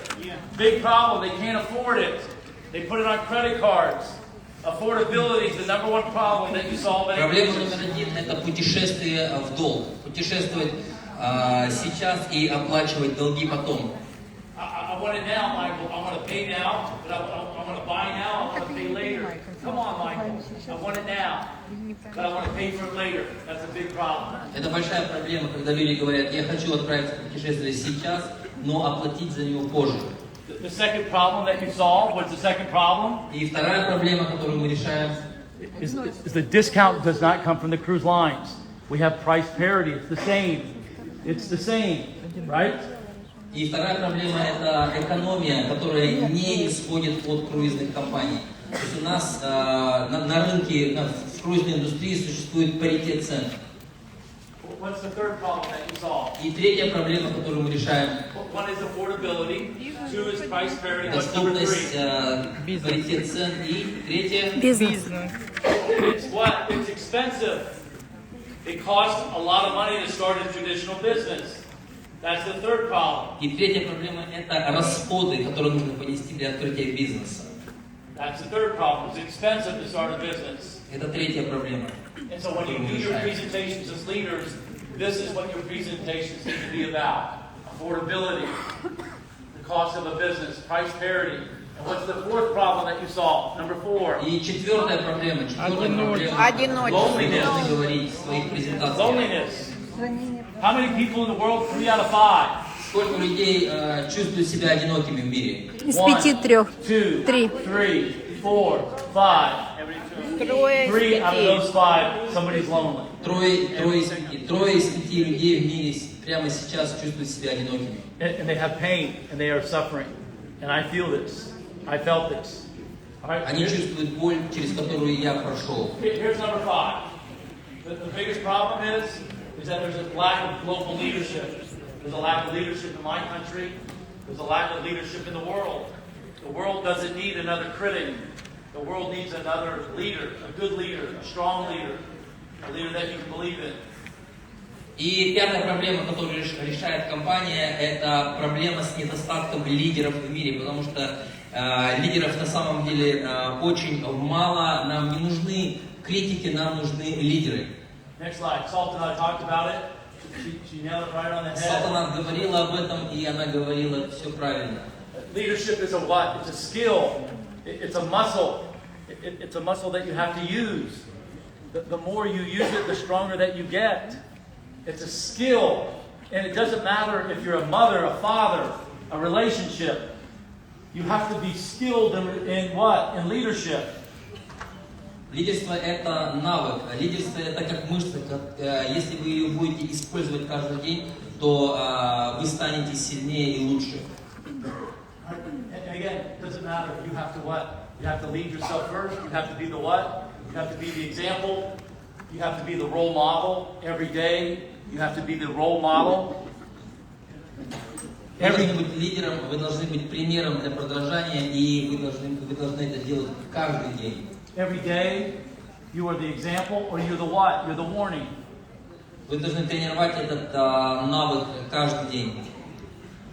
Big problem. They can't afford it. They put it on credit cards. Affordability is the number 1 problem that you solve. Проблема номер 1 — это путешествие в долг. Путешествовать сейчас и оплачивать долги потом. I want it now, Michael. I want to pay now, but I want to buy now. I want to pay later. Come on, Michael. I want it now, but I want to pay for it later. That's a big problem. Это большая проблема, когда люди говорят: я хочу отправиться в путешествие сейчас, но оплатить за него позже. The second problem that you solve, what's the second problem? И вторая проблема, которую мы решаем, is the discount does not come from the cruise lines. We have price parity. It's the same. It's the same, right? И вторая проблема – это экономия, которая не исходит от круизных компаний. То есть у нас на рынке, в круизной индустрии существует паритет цен. What's the third problem that you solve? И третья проблема, которую мы решаем – One is affordability. Two is price parity. What's number доступность, three? паритет цен. И третья – Бизнес. It's what? It's expensive. It costs a lot of money to start a traditional business. That's the third problem. И третья проблема – это расходы, которые нужно понести для открытия бизнеса. That's the third problem. It's expensive to start a business. Это третья проблема. And so when you do your presentations as leaders, this is what your presentations need to be about. Affordability, the cost of a business, price parity. And what's the fourth problem that you solve? Number 4. И четвертая проблема Loneliness. должны говорить в своих презентациях. Loneliness. How many people in the world? 3 out of 5. Сколько людей чувствуют себя одинокими в мире? Из 5 3. 2, 3. 3, 4, 5. Three out of those 5, somebody's lonely. Трое из 5 людей в мире прямо сейчас чувствуют себя одинокими. And they have pain and they are suffering. And I feel this. I felt this. All right? Они чувствуют боль, через которую я прошел. Here's number 5. The biggest problem is that there's a lack of global leadership. There's a lack of leadership in my country. There's a lack of leadership in the world. The world doesn't need another critic. The world needs another leader, a good leader, a strong leader, a leader that you can believe in. И пятая проблема, которую решает компания, это проблема с недостатком лидеров в мире, потому что лидеров на самом деле очень мало. Нам не нужны критики, нам нужны лидеры. Next slide. Sultana talked about it. She nailed it right on the head. Салтана говорила об этом, и она говорила все правильно. Leadership is a what? It's a skill. It's a muscle. It's a muscle that you have to use. The more you use it, the stronger that you get. It's a skill. And it doesn't matter if you're a mother, a father, a relationship. You have to be skilled in what? In leadership. Лидерство – это навык. Лидерство – это как мышца. Если вы ее будете использовать каждый день, то вы станете сильнее и лучше. And again, it doesn't matter. You have to what? You have to lead yourself first. You have to be the what? You have to be the example. You have to be the role model every day. You have to be the role model. Вы должны быть лидером, вы должны быть примером для подражания, и вы должны это делать каждый день. Every day, you are the example, or you're the what? You're the warning. Вы должны тренировать этот навык каждый день.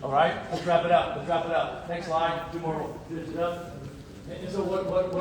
All right, let's wrap it up. Let's wrap it up. Next slide. 2 more. And so what